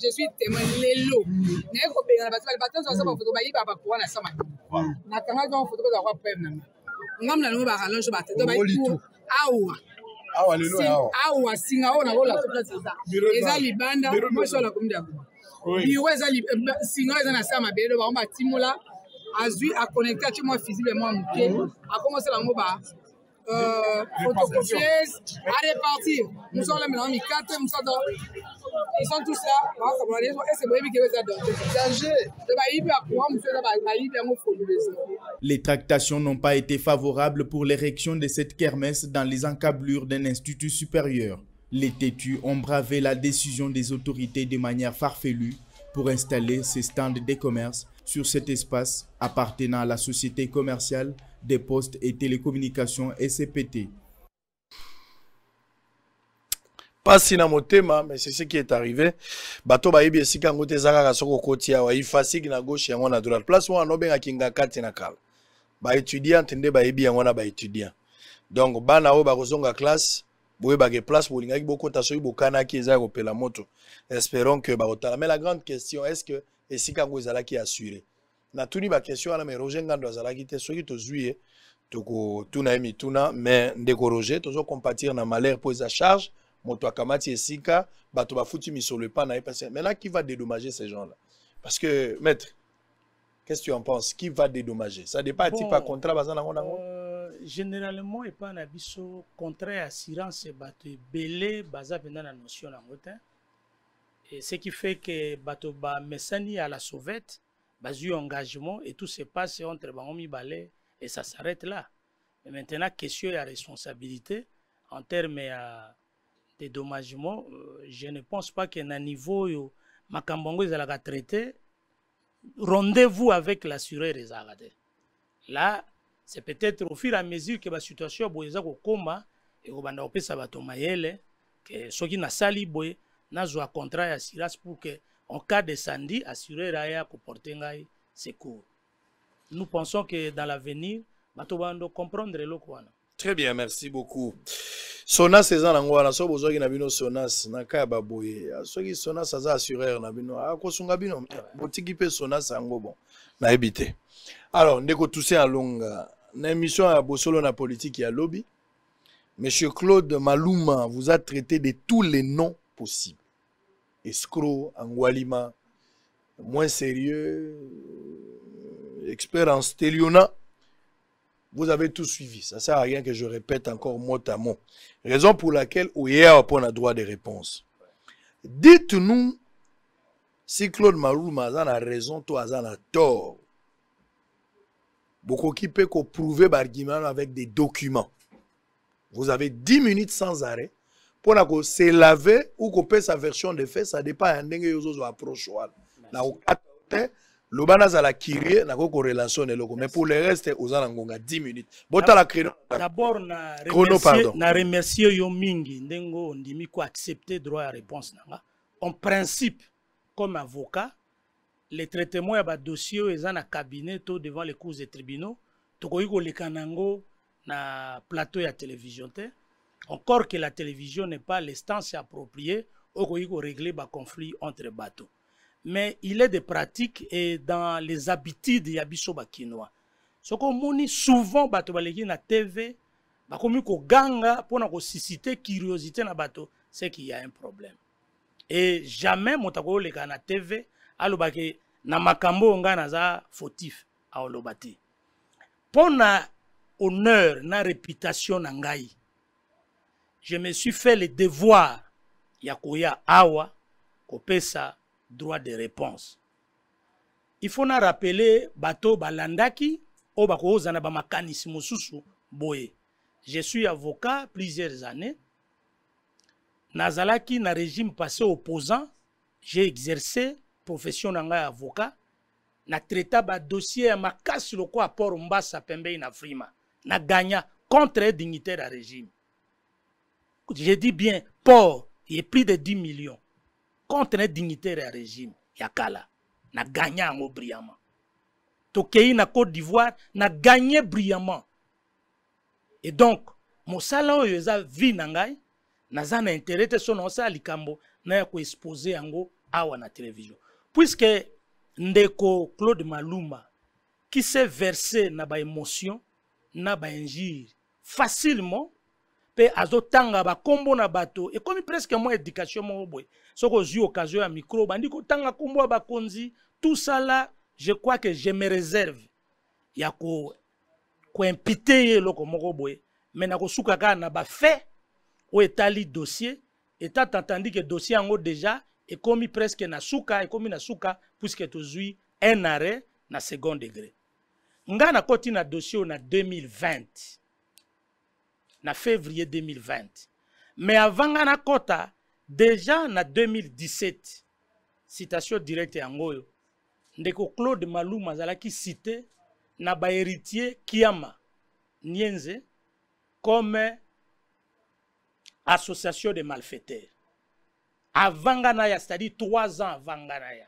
Je suis témoin de l'eau. N'est-ce pas parce que les bâtons sont sama photo, ils va pouvoir na sama bébé. Na kanga donc photo za kwa pem na. Ngam na no ba rallonge ba te to ba tout awa. Awa lelo awa. Awa singa ona ola to place ça. Eza libanda, moi sur la commune d'Abou. Biwe eza singa eza na sama bébé ba on ba timola azui a connecter chez moi visiblement muké. A commencer la ngo ba photocopieuse à répartir. Nous sommes là maintenant, ils sont tous là. Les tractations n'ont pas été favorables pour l'érection de cette kermesse dans les encablures d'un institut supérieur. Les têtus ont bravé la décision des autorités de manière farfelue pour installer ces stands de commerce sur cet espace appartenant à la société commerciale des postes et télécommunications SCPT. Pas si na motema, mais c'est ce qui est arrivé. Bato ba yebi esika ngote zaka ka soko kotia wa ifasiki na gauche yango na droite. Place où on obenga kinga kati na kala. Ba étudiant nde ba yebi yango na ba étudiant. Donc bana o ba kozonga classe, boye ba ke place pour linga ki bokota so bokana ki eza ko pela moto. Espérons que ba otala. Mais la grande question est-ce que esika ngo ezala ki assuré. Na tuni ba question ala mais Roger Ngando azala ki te soki to zuie toko tuna emi tuna mais ndeko Roger tozo compatir na malheur pour sa charge. Moto akamati esika bato bafuti sur le pan na epasi. Maintenant qui va dédommager ces gens-là? Parce que maître, qu'est-ce que tu en penses? Qui va dédommager? Ça dépend bon, type à contrat bazana ngonango. Généralement et pas na biso contrat assurance bato belé baza penda na notion na ngotin. Et ce qui fait que bato ba mesani à la sauvette bazu engagement et tout se passe entre bangomi balé et ça s'arrête là. Mais maintenant question de la responsabilité en termes de dédommagement, je ne pense pas qu'à un niveau où Makambongo est à la traité, rendez-vous avec l'assureur des arrêtés. Là, c'est peut-être au fur et à mesure que la situation est au coma et au bandopé sabatomayele que ceux qui n'a sali boy n'a un contrat d'assurance pour que en cas d'incendie, assureur aya porter un secours. Nous pensons que dans l'avenir, nous comprendre le quoi. Très bien, merci beaucoup. Sonas eza nango wana so bozwaki na bino Sonas na kaya baboye soki Sonas aza assureur na bino akosunga bino botiki pe Sonas yango bon na ebité. Alors ndeko Toussaint Alonga na émission ya Bosolo na politique ya lobby, Monsieur Claude Maluma vous a traité de tous les noms possibles. Escroc, Angwalima, moins sérieux, expert en stéliona. Vous avez tout suivi. Ça ne sert à rien que je répète encore mot à mot. Raison pour laquelle OIA on a droit de réponse. Dites-nous si Claude Maluma a raison, toi a tort. Beaucoup qui peut prouver l'argument avec des documents. Vous avez 10 minutes sans arrêt pour que se laver ou qu'on paie sa version de fait. Ça dépend d'un approche. te lobana za la kirie na ko relation ne loko mais pour le reste aux ngonga 10 minutes bota la créneau d'abord na remercier yo mingi ndengo ndimi ko accepter droit à réponse nanga en principe comme avocat les traitements ya ba dossier eza na cabinet to devant les cours et tribunaux to ko yiko lekanango na plateau ya télévision te encore que la télévision n'est pas l'instance appropriée au yiko régler ba conflit entre bateaux. Mais il est des pratiques et dans les habitudes ya biso bakinois. Ce qu'on moni souvent bato baleki na TV, ba komi ko ganga pour na ko susciter curiosité na bato, c'est qu'il y a un problème. Et jamais motako leka na TV alobaki na makambo nga na za fautif a olobati. Pona honneur na réputation na ngai. Je me suis fait le devoir ya koya awa kopesa droit de réponse. Il faut na rappeler bato balandaki o bako zana ba makanisi mosusu boye. Je suis avocat plusieurs années. Nazalaki na régime passé opposant, j'ai exercé profession nanga avocat. Na traita ba dossier ya makasi loko apport mbasa pembe na frima. Na gagna contre dignitaire à régime. Je dis bien port, il est plus de 10 millions. Contre un dignitaire à régime, Yakala, n'a gagné en brillamment. Tokei na Côte d'Ivoire, n'a gagné brillamment. Et donc, mon salon yoza vi nangai, n'a zan intérêt son osa likambo, n'a ko exposé ango awa na télévision. Puisque ndeko Claude Maluma, qui s'est versé na ba émotion, na ba injure, facilement, pe azotanga ba kombo na bato et comme presque moi éducation mo boy soko zu occasion ya micro bandi ko tanga kombo ba konzi tout ça là je crois que je me réserve ya ko impiter loko moko boy mais na ko suka ka na ba fait o etali dossier et t'as entendu que dossier ango déjà et comme presque na suka et comme na suka puisque to zui un arrêt na second degré nga na koti na dossier na 2020 na février 2020. Mais avant na kota, déjà na 2017, citation directe en goyo, ndeko Claude Maluma zalaki cité na ba héritier Kiama Nienze comme association de malfaiteurs. Avant na c'est-à-dire 3 ans avant na ya.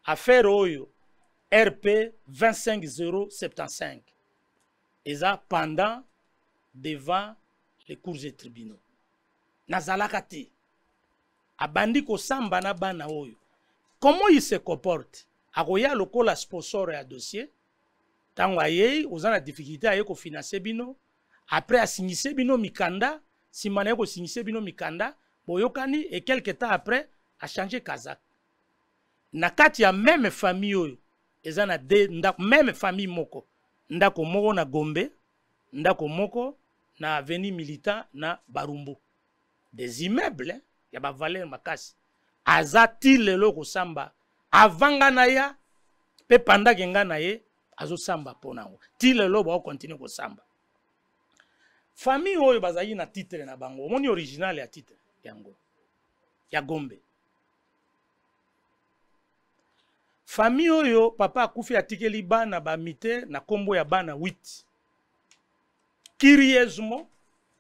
Affaire oyo RP 25075. Et ça pendant devant les cours et tribunaux. Nazalakati. Abandi ko samba na bana oyo. Comment il se comporte? Akoya lokola sponsor ya dossier. Tangwa yei, ozana difficulté aye ko financer bino. Après a signé bino mikanda. Si mané ko signé bino mikanda. Boyokani et quelques temps après a changé Kazakh. Nakati ya même famille oyo. Ezana de même famille moko. Ndako moko na Gombe. Ndako moko na avenue militant na Barumbu. Des immeubles, ya ba valeur makasi. Azati lelo ko samba avanga na ya pe panda kenga na ye azo samba ponango. Ti lelo ba continue ko samba. Famille oyo bazali na titre na bango. Moni original ya titre yango. Ya Gombe. Famille oyo papa akufi atikeli bana ba mite na kombo ya bana 8. Curieusement,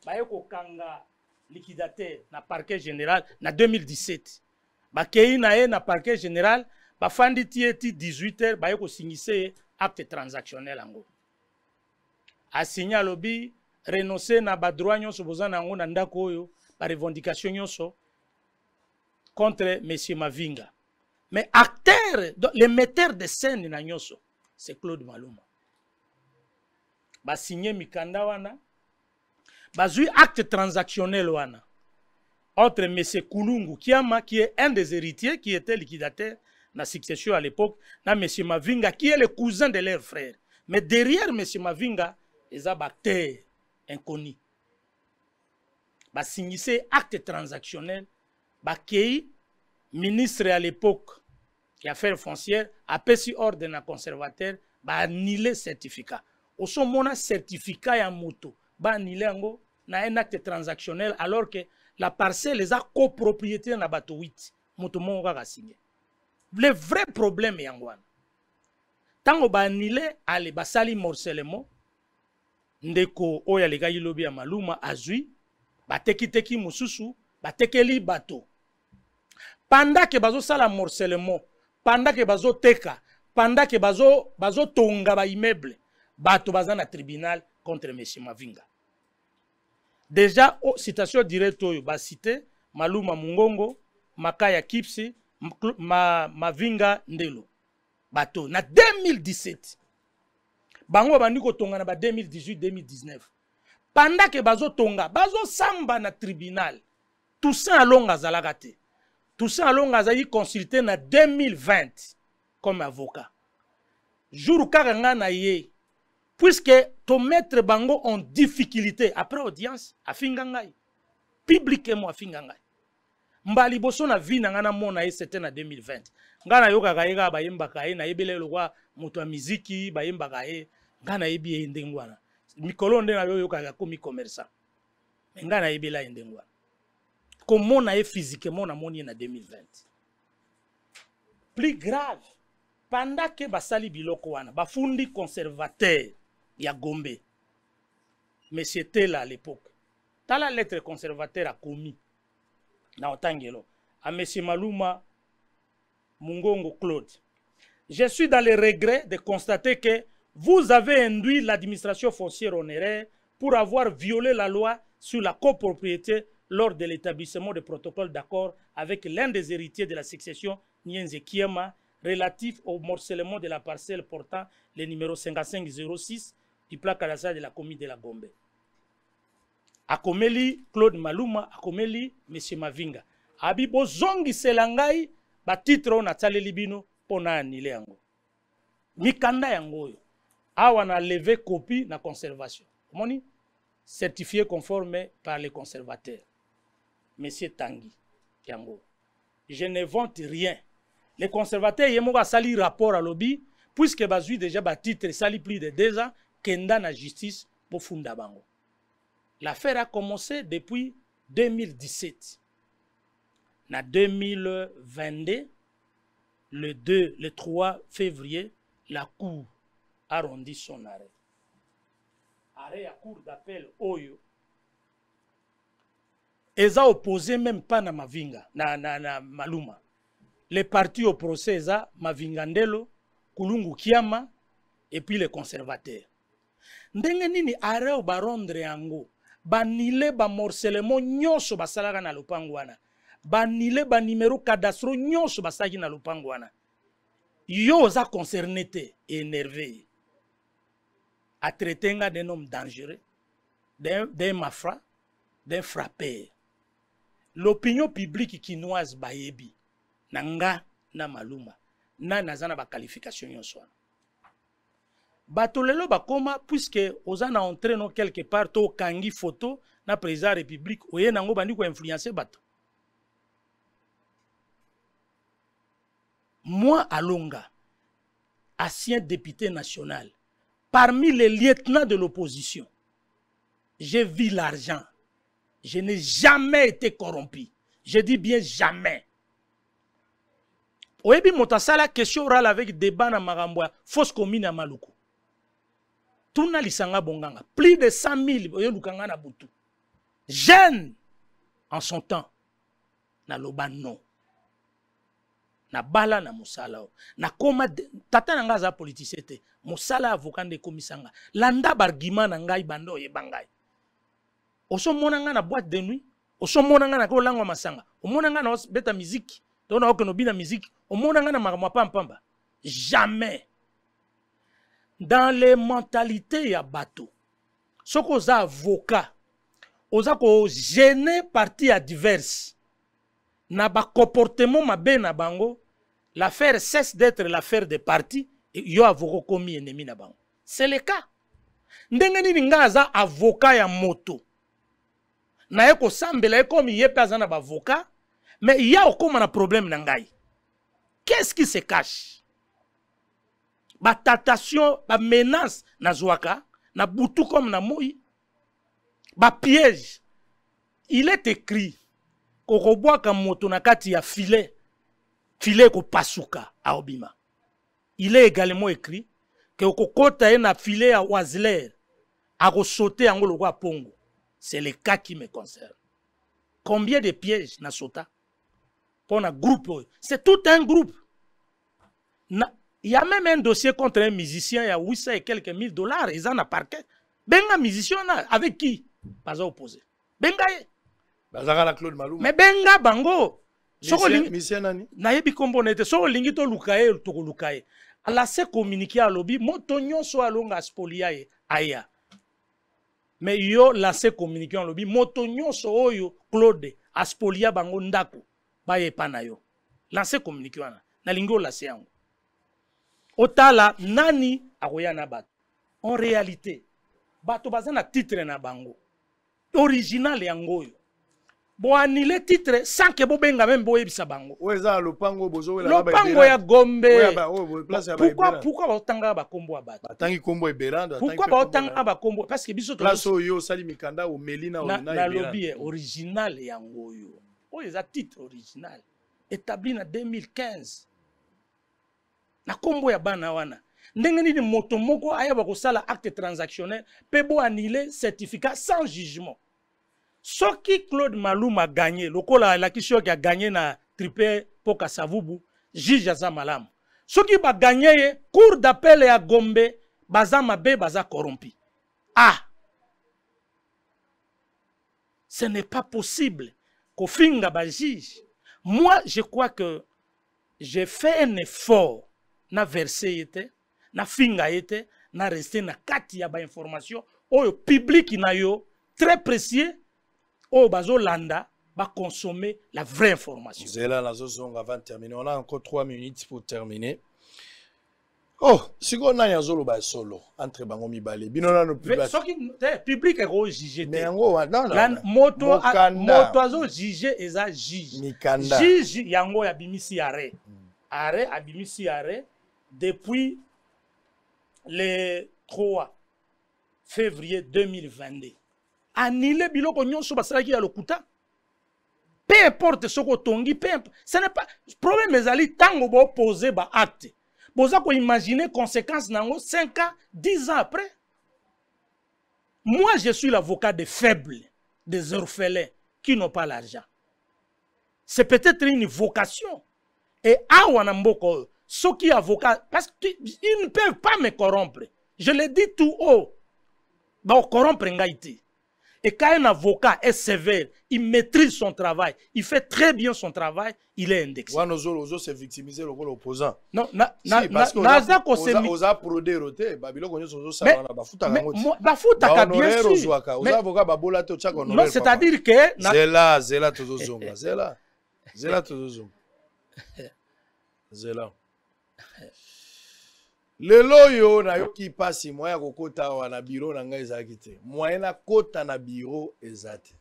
bayeko kanga liquidateur na parquet général na 2017. Bakei na ye na parquet général, bafandi tieti 18h bayeko signise acte transactionnel ango. A signé lobby renoncer na ba droit nyonso bozana ngo na ndako oyo ba revendication nyonso contre monsieur Mavinga. Mais acteur, le metteur de scène na nyonso, c'est Claude Maluma. Ba signé mikanda wana bazui acte transactionnel wana entre monsieur Kulungu Kiama qui est un des héritiers qui était liquidateur na succession à l'époque na monsieur Mavinga qui est le cousin de leur frère mais derrière monsieur Mavinga les acteurs inconnus ba signé acte transactionnel ba kei ministre à l'époque qui affaires foncières a pesi ordre na conservateur ba annuler certificat. Au son mona certificat ya moto ba nilengo na un acte transactionnel alors que la parcelle les a copropriété na bato 8 moto monga ka signé. Le vrai problème yangwana Tango ba annulé ale basali morcellement ndeko oya lega yilobi ya Maluma azui bateki mususu batekeli bato pendant que bazo sala morcellement pendant que bazo teka pendant que bazo tonga ba immeuble bato baza na tribunal contre monsieur Mavinga. Déjà citation directe oyo ba cité Maluma Mungongo Makaya Kipsi Mavinga Ndelo bato na 2017 bango bandi ko tonga na ba 2018 2019 pendant que bazo tonga bazo samba na tribunal Toussaint Alonga zalagate Toussaint Alonga zayi consulté na 2020 comme avocat jour karanga na ye puisque to mettre bango en difficulté après audience afinga ngai publiquement afinga ngai mbali boso na vie na ngana mona ye c'était na 2020 ngana yoka kayega bayemba kaye na yebele lokwa moto ya muziki bayemba kaye ngana yebi ye ndengwana mikolo nde na yoka komi commerçant ngana yebela ndengwana comment na ye physiquement na moni na 2020 plus grave pendant que basali biloko wana bafundi conservateur ya Gombe mais c'était là à l'époque tala lettre conservateur a commis na otangelo à monsieur Maluma Mungongo Claude. Je suis dans le regret de constater que vous avez induit l'administration foncière onéraire pour avoir violé la loi sur la copropriété lors de l'établissement de protocole d'accord avec l'un des héritiers de la succession Nyenze Kiema relatif au morcellement de la parcelle portant le numéro 5506 du plan cadastral de la commune de la Gombe. Akomeli Claude Maluma, akomeli monsieur Mavinga. Abibo zongi selangai ba titre na tsaleli bino pona anile yango. Mikanda yango yo. Awa na levé copie na conservation. Moni certifié conforme par les conservateurs. Monsieur Tanguy yango. Je ne vante rien. Les conservateurs yemoka sali rapport à lobby puisque bazui déjà ba titre sali plus de 2 ans kenda na justice pour funda bango. L'affaire a commencé depuis 2017. En 2022, le 3 février, la Cour a rendu son arrêt. Arrêt à Cour d'appel Oyo. Ils ont opposé même pas na Mavinga, na Maluma. Les partis au procès, ça, Mavinga Ndelo, Kulungu Kiama, et puis les conservateurs. Ndenge nini arrêt au barondre yango. Banile ba morcellement nyonso basalaka na lopango wana banile ba numéro cadastro nyonso basaki na lopango wana yo za concerné te énervé a traité nga d'un homme dangereux d'un mafra d'un frappeur l'opinion publique kinoise bayebi nanga na Maluma na nazana ba qualification nyonso wana bato lelo bakoma puisque ozana entré no quelque part to kangi photo na président république oye nango bandi ko influencer bato. Moi Alonga, ancien député national, parmi les lieutenants de l'opposition, j'ai vu l'argent. Je n'ai jamais été corrompu. Je dis bien jamais. Oyebi motasala question orale avec débat na Marambwa, fausse commune à Maluku. Tuna lisanga bonganga. Plus de 100 000 oyelukanga na butu. Jeune en son temps. Na loba non. Na bala na musala. Na koma tata nanga za politicien te. Musala avocat de komisanga. Landa bargima na ngai bando ye bangai. Oso monanga na boîte de nuit. Oso monanga na ko langwa masanga. O monanga na beta musique. Tona okono bina musique. O monanga na makamwa pamba. Jamais. Dans les mentalités ya bateau, ce qu'on a avocat, on a ko gêner partie adverse, na ba comportement mabe na bango, l'affaire cesse d'être l'affaire des partis et yo avocat commis ennemi na bango. C'est le cas. Ndenge nini nga za avocat ya moto. Na yeko sambela yeko mi yepe azana ba avocat, mais il y a okoma na problème na ngai. Qu'est-ce qui se cache? Ba tatation, ba menace na zwaka, na butu comme na moi, ba piège. Il est écrit ko roboa ka moto na kati ya filet ko pasuka a obima. Il est également écrit que okokota ye na filet ya Oisler akosauter yango lokwa pongo. C'est le cas qui me concerne. Combien de pièges na sota pour un groupe? C'est tout un groupe. Il y a même un dossier contre un musicien, il y a 800 et quelques mille $. Ils en ont parquet. Benga musicien avec qui? Pas opposé. Benga ye. Claude Malou. Mais benga bango. Musicien nani? Na yebi kombo nete. So lingi to lukaye to lukaye. Ala se communiquer à lobby. Motonyo so alonga spolia ye aya. Mais yo lancé communiquer en lobby. Motonyo so oyo Claude aspolia bango ndako. Ba ye pana yo. Lancé communiquer wana. Na lingo lancé yango. Otala nani akoya na bato. En réalité, bato bazana titre na bango. Original yango yo. Bo anile titre sans que bo benga même bo yebisa bango. Oza lopango bozo wela ba. Lopango ya Gombe. Pourquoi ba otanga ba kombo abato? Batangi kombo eberanda. Pourquoi ba otanga ba kombo? Parce que biso to place yo sali mikanda o Melina o na lobby original yango yo. Oyo za titre original établi na 2015. Na kombo ya bana wana. Ndenge nini moto moko ayaba kosala acte transactionnel pe bo annuler certificat sans jugement. Ce qui Claude Malou a gagné, le cola la question qui a gagné na triple Poka Savubu, juge aza malamu. Ce qui va gagner cour d'appel à Gombe, baza mabe baza corrompu. Ah. Ce n'est pas possible qu'au finga ba juge. Moi, je crois que j'ai fait un effort na versé été, na finga été, na resté na kati ya ba information au public na yo très précieux. Oh, bazo landa va consommer la vraie information. Zela la zozong avant de terminer. On a encore 3 minutes pour terminer. Oh, si on a zolo ba solo entre bango mibale. Binona no public. Ce qui public est au juger. Mais ngo non. Moto azo juger eza juge. Mikanda. Juge yango ya bimisi arrêt. Arrêt a bimisi arrêt depuis le 3 février 2022. Annulé biloko nyonso basalaki ya lokuta. Peu importe ce que tongi, ce n'est pas problème ezali tango bo poser ba acte. Boza ko imaginer conséquences nango 5 ans, 10 ans après. Moi je suis l'avocat des faibles, des orphelins qui n'ont pas l'argent. C'est peut-être une vocation. Et awana mboko ceux qui avocats parce qu'ils ne peuvent pas me corrompre. Je le dis tout haut. Ba corrompre ngaiti. Et quand un avocat est sévère, il maîtrise son travail, il fait très bien son travail, il est indexé. Ozo c'est victimiser le rôle opposant. Non, c'est-à-dire que Zela tozozonga, Zela tozozonga. Zela. Lelo yo na yoki pasi moya kokota wana bureau na ngai ezaki te. Moya na kota na bureau ezate.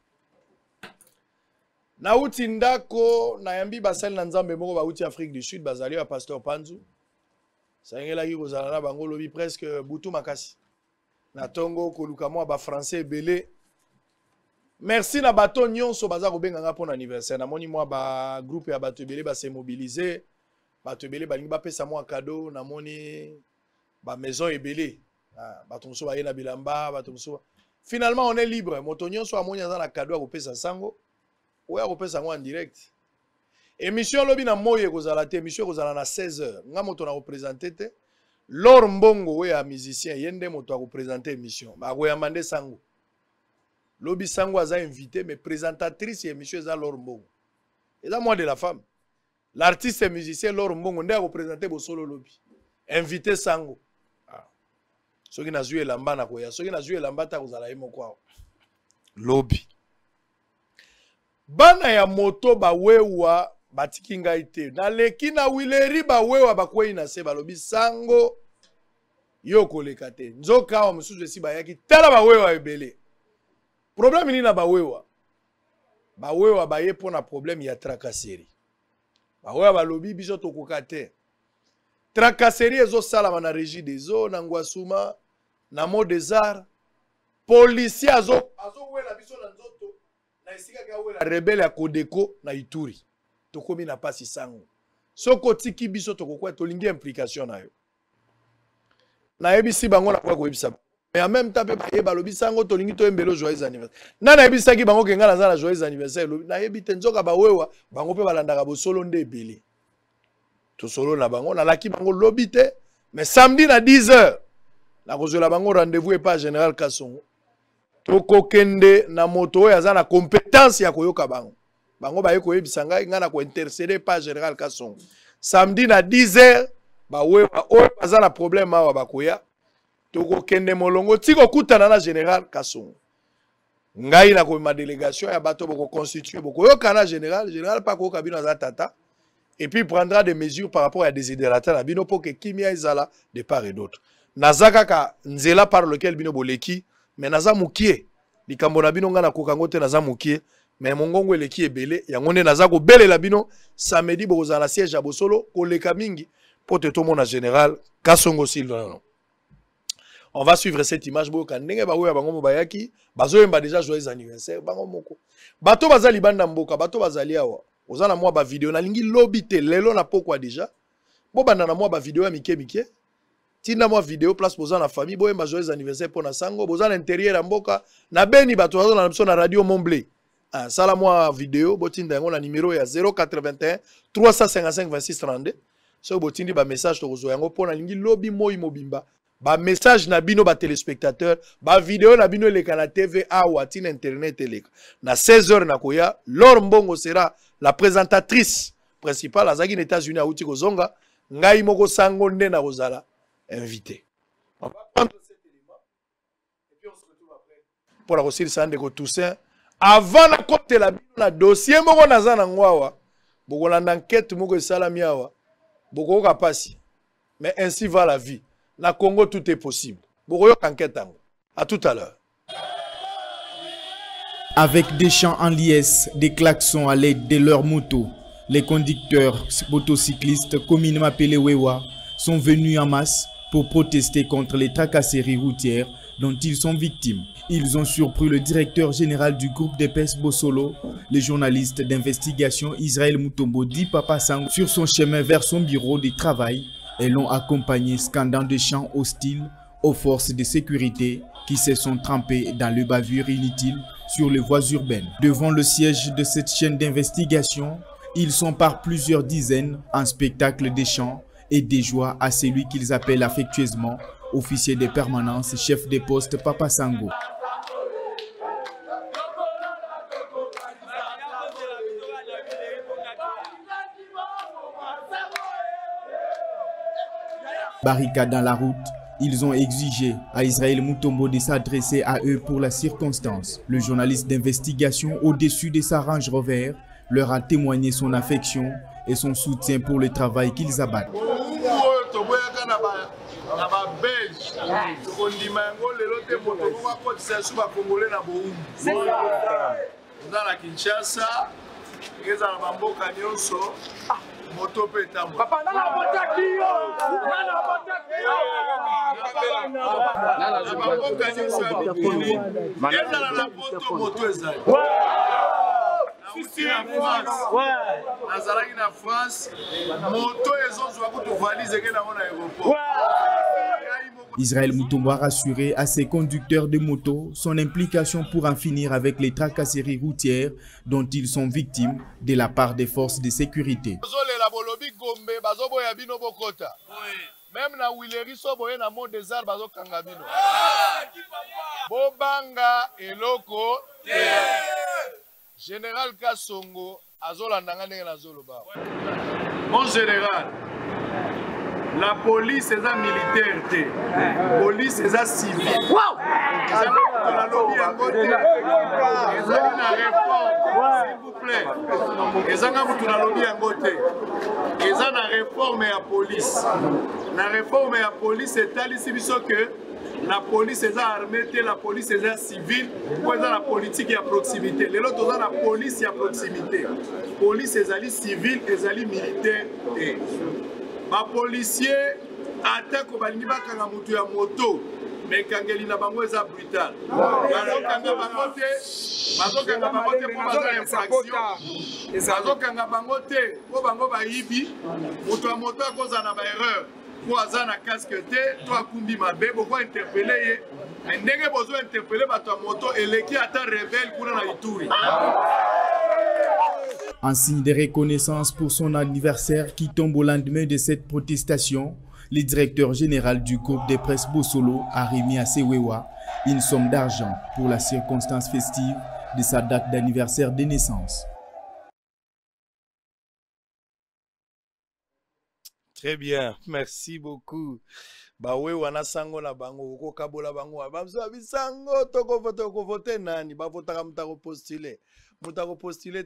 Na uti ndako na yambi basali na nzambe moko ba uti Afrique du Sud bazali ya pasteur Panzu. Sangela ki kozala na bango lobi presque butu makasi. Na tongo koluka mwa ba français belé. Merci na bato nyonso baza ko benga nga pona anniversaire. Na moni mwa ba groupe ya bato belé ba se mobiliser. Bato belé balingi ba pesa mwa cadeau na moni ba maison ebelé. Bato moso ba yena bilamba, bato moso. Finalement on est libre. Moto nyonso amoni za na cadeau ko pesa sango. Oya ko pesa ngo en direct. Émission lobi na moye kozala te, émission kozala na 16h. Nga moto na représenter te. Lor Mbongo we ya musicien yende moto a représenter émission. Ba ko yamande sango. Lobi sango aza invité mais présentatrice émission eza Lor Mbongo. Eza moi de la femme. L'artiste et musicien Lor Mbongo nde a représenter bo solo lobi. Invité sango. Ah. Soki na zué lamba na koya, soki na zué lamba ta kozala yemo kwa. Lobi. Bana ya moto ba wewa batiki ngai te. Na leki na wileri ba wewa ba kwei na se balobi sango yo koleka te. Nzoka wa musuzu esi ba yaki tala ba wewa ebele. Problème ni na ba wewa. Ba wewa ba ye pona problème ya tracasserie. Ba wewa balobi biso tokoka te. Tracasserie ezo salama na régie des eaux na Ngwasuma na Mont des Arts. Policier azo wela biso na nzoto. Na esika ka wela rebelle ya Kodeko na Ituri. Tokomi na pasi sango. Soko tiki biso tokokwa tolingi implication na yo. nayebisi bango na kwa koyebisa. Mais en même temps, ba lobi sango tolingi to embelo joyeux anniversaire. Na nayebisa ki bango kenga na za joyeux anniversaire. Nayebi te nzoka ba wewa bango pe balandaka bo solo nde ebele. To solo na bango na laki bango lobi te. Mais samedi na 10h na kozela bango rendez-vous et pas général Kasongo. Toko kende na moto oyo aza na compétence ya koyoka bango. Bango ba yeko yebisa ngai nga na ko intercéder pas général Kasongo. Samedi na 10h ba wewa oyo aza na problème awa bakoya. Toko kende molongo tiko kutana na général Kasongo. Ngai na ko ma délégation ya bato boko constituer boko yoka na général pas ko kabino za tata et puis prendra des mesures par rapport à des désiderata na bino pour que kimia ezala de part et d'autre. Nazaka ka nzela par lequel bino boleki mais naza mukie likambo na bino nga na kokango te naza mukie mais mongongo eleki ebele yango nde naza ko belela bino samedi boza na siège ya bosolo koleka mingi pour te tomona général Kasongo Silva. On va suivre cette image boka ndenge ba oya bango bayaki bazoyemba déjà joyeux anniversaire bango moko bato bazali banda mboka bato bazali awa ozana mwa ba vidéo na lingi lobité lelo na pokwa déjà bo banda na mwa ba vidéo ya mike tinda mwa vidéo place boza na famille boyemba joyeux anniversaire pour na sango boza na intérieur ya mboka na beni bato bazona na biso na radio Montblé ah sala mwa vidéo botinda yango na numéro ya 081 355 26 32 so botindi ba message to kozo yango pour na lingi lobi moi mobimba ba message na bino ba téléspectateurs ba vidéo na bino leka na TV awa tina internet eleka na 16h na koya Laure Mbongo sera la présentatrice principale azaki na États-Unis a uti kozonga ngai moko sango nde na kozala invité. On va prendre cet élément et puis on se retrouve après pour la recile sande ko Toussaint avant na côté la bino na dossier moko naza na ngwawa boko na enquête moko salami awa boko ka pasi mais ainsi va la vie. Na Congo, tout est possible. À tout à l'heure. Avec des chants en liesse, des klaxons à l'aide de leurs motos, les conducteurs motocyclistes, communément appelés Wewa, sont venus en masse pour protester contre les tracasseries routières dont ils sont victimes. Ils ont surpris le directeur général du groupe d'EPS Bosolo, le journaliste d'investigation Israël Mutombo dit Papa Sango, sur son chemin vers son bureau de travail. Et l'ont accompagné scandant de chants hostiles aux forces de sécurité qui se sont trempées dans le bavure inutile sur les voies urbaines. Devant le siège de cette chaîne d'investigation, ils sont par plusieurs dizaines en spectacle de chants et de joie à celui qu'ils appellent affectueusement officier de permanence, chef de poste Papa Sango. Barricade dans la route, ils ont exigé à Israël Mutombo de s'adresser à eux pour la circonstance. Le journaliste d'investigation au-dessus de sa Range Rover leur a témoigné son affection et son soutien pour le travail qu'ils abattent. Moto peta papa nana botaki yo nana botaki na France moto ezozwa kutu valise ke na mona aéroport. Israël Mutombo a rassuré à ses conducteurs de moto son implication pour en finir avec les tracasseries routières dont ils sont victimes de la part des forces de sécurité. Même na Willery soboye na mot des arbres bazo kangabino. Bobanga eloko Général Kasongo azolanda ndenge na zoloba. Mon général, la police est un militaire, la police est un civil. Wow! La lobby à côté, ils ont une réforme, s'il vous plaît. Ils ont la lobby à côté. Ils ont une réforme à la police. La réforme à la police est telle que la police est armée, la police est civile, pour la politique à proximité. Les autres ont la police à proximité. La police est civile et militaire. Ma policier attaque au Balniba Kangamutu ya moto, mais Kangeli na bango est brutal. Bazokanga bangote pour bazala infraction. Bazokanga bangote pour bango ba yibi, moto ya moto a cause na ba erreur. po aza na casque te to akumbi mabe boko interpeller ye ndenge bozo interpeller bato ya moto eleki ata rebelle kuna na Ituri. En signe de reconnaissance pour son anniversaire qui tombe au lendemain de cette protestation, le directeur général du groupe de presse Bosolo a remis à Sewewa une somme d'argent pour la circonstance festive de sa date d'anniversaire de naissance. Très bien, merci beaucoup. Bawe wana sango na bango ko kabola bango bamso bisango toko voter nani ba votaka mutako postuler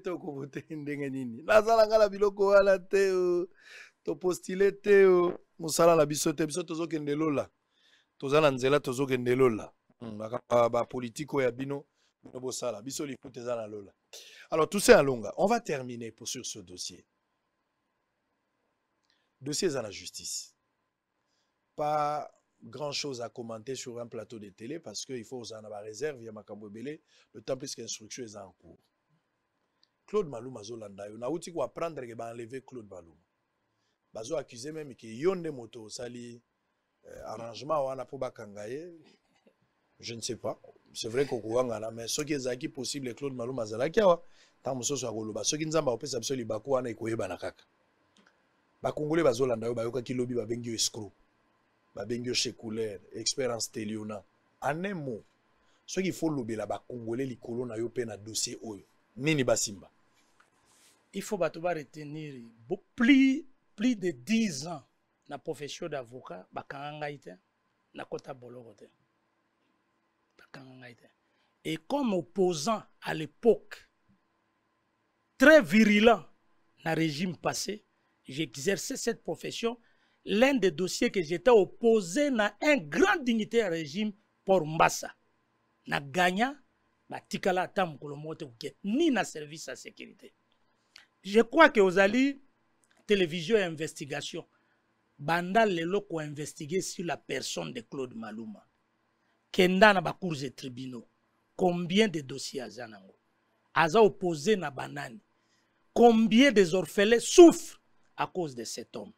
te ko voter ndenge nini nazala ngala biloko wala te to postuler te musala na biso tozo kende lola tozana nzela tozo kende lola ba politiko ya bino bo sala biso likuté zana lola. Alors tout ça alonga, on va terminer sur ce dossier. Dossier à la justice. Pas grand chose à commenter sur un plateau de télé parce qu'il faut en avoir réserve via Makambo Belé, le temps plus qu'instruction est en cours. Claude Maluma Zolanda, on a outil pour apprendre que enlever Claude Maluma. Bazo accusé même que yonde moto sali arrangement ou ana poba kangaye. Je ne sais pas. C'est vrai qu'on a mais ce qui est possible Claude Maluma Zalakia, tant moso so akoloba, ce qui nzamba opesa biso libako wana ikoyeba na kaka. Ba Congolais bazolanda yo bayoka ki lobi ba bengi escroc. Babengio Checouleur, expérience Téliona. En un mot, ce qu'il faut lobela ba Congolais likolo na yo pe na dossier oyo. Nini basimba. Il faut retenir plus de 10 ans na profession d'avocat bakanga ite na kota boloko te. Bakanga ite. Et comme opposant à l'époque très virulent na régime passé, j'exerçais cette profession. L'un des dossiers que j'étais opposé à un grand dignitaire régime pour Mbassa. Na gagna, ba tikala tam kolomote ni na service à sécurité. Je crois que aux alliés, télévision et investigation, banda lelo ko investiguer sur la personne de Claude Maluma. Kenda na ba cours et tribunaux. Combien de dossiers azanango? Aza opposé na banani. Combien des orphelins souffrent à cause de cet homme?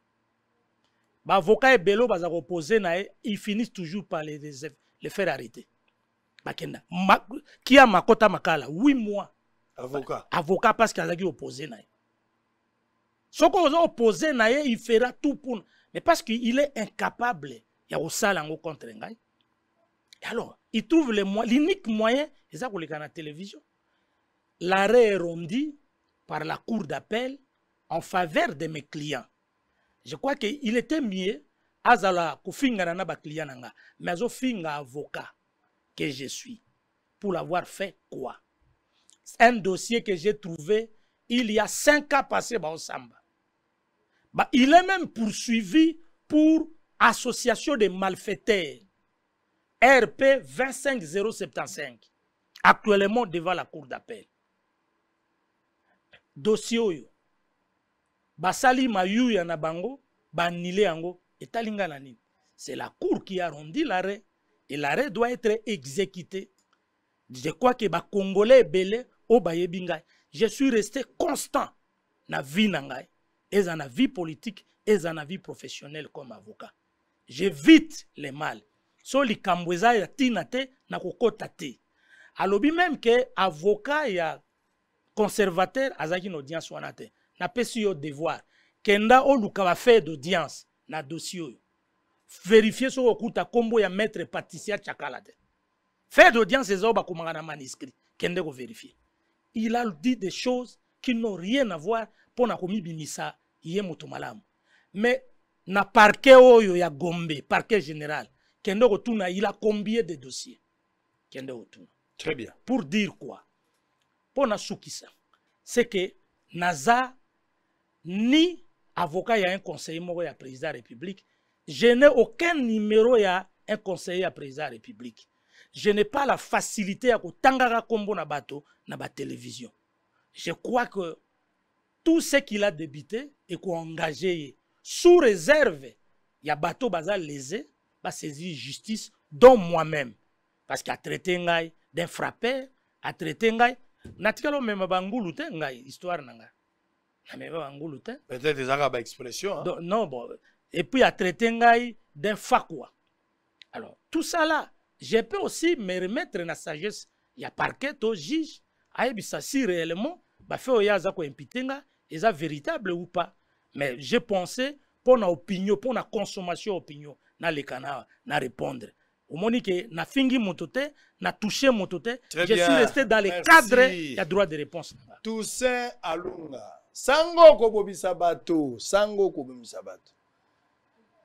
Avocat et Bello baza opposé na ils finissent toujours par les faire arrêter. Bakenda. Qui a makota makala 8 mois. Avocat parce qu'il a opposé na. Ce qu'on a opposé na il fera tout pour. Mais parce qu'il est incapable, il y a au salango contre ngai. Alors, il trouve l'unique moyen, c'est ça qu'on les a à la télévision. L'arrêt est rendu par la cour d'appel en faveur de mes clients. Je crois qu'il était mieux azala kufinga na ba client nanga mais azo finga avocat que je suis pour l'avoir fait quoi. C'est un dossier que j'ai trouvé il y a 5 ans passé ba Osamba. Bah il est même poursuivi pour association de malfaiteurs. RP 25075 actuellement devant la cour d'appel. Dossier oyo basali mayu ya na bango banile yango etalinga na nini. C'est la cour qui a rendu l'arrêt et l'arrêt doit être exécuté. Je crois que ba Congolais belé o bayebi ngai. Je suis resté constant na vie na ngai et dans la vie politique et dans la vie professionnelle comme avocat. J'évite les mal. So li kambweza ya tinate na kokota te. Alobi même que avocat ya conservateur azaki une audience wana te. Na pesi yo devoir kenda o luka va faire d'audience na dossier vérifier so okuta kombo ya maître Patricia Chakala te. Faire d'audience ezo ba komanga na manuscrit kende ko vérifier. Il a dit des choses qui n'ont rien à voir pour na komi binisa yé moto malamu. Mais na parquet oyo ya Gombe, parquet général, kende ko tuna il a combien de dossiers? Kende ko tuna. Très bien. Pour dire quoi? Pour na soukisa. C'est que naza ni avocat y a un conseiller moko ya président de la République, je n'ai aucun numéro ya un conseiller à président de la République. Je n'ai pas la facilité à tangara kombo na bato na ba télévision. Je crois que tout ce qu'il a débité et qu'on engagé sous réserve, ya bato baza lésé, ba saisir justice dont moi-même parce qu'il a traité ngai d'un frappeur, a traité ngai natikalo même bangulu te ngai histoire nanga. Peut-être des arabes expression. Non, bon, et puis à traiter ngai d'un fakwa. Alors, tout ça là, je peux aussi me remettre dans la sagesse. Il y a parquet au juge, aïbisa si réellement, bah fait oya zako impitenga, est véritable ou pas. Mais j'ai pensé pour na opinion, pour na consommation opinion, na le canard, na répondre. Au moment que na fingi mon toté, na touché mon toté, je suis resté dans le cadre, il y a droit de réponse. Toussaint Alunga, sango kobobisa bato, sango kobomisa bato.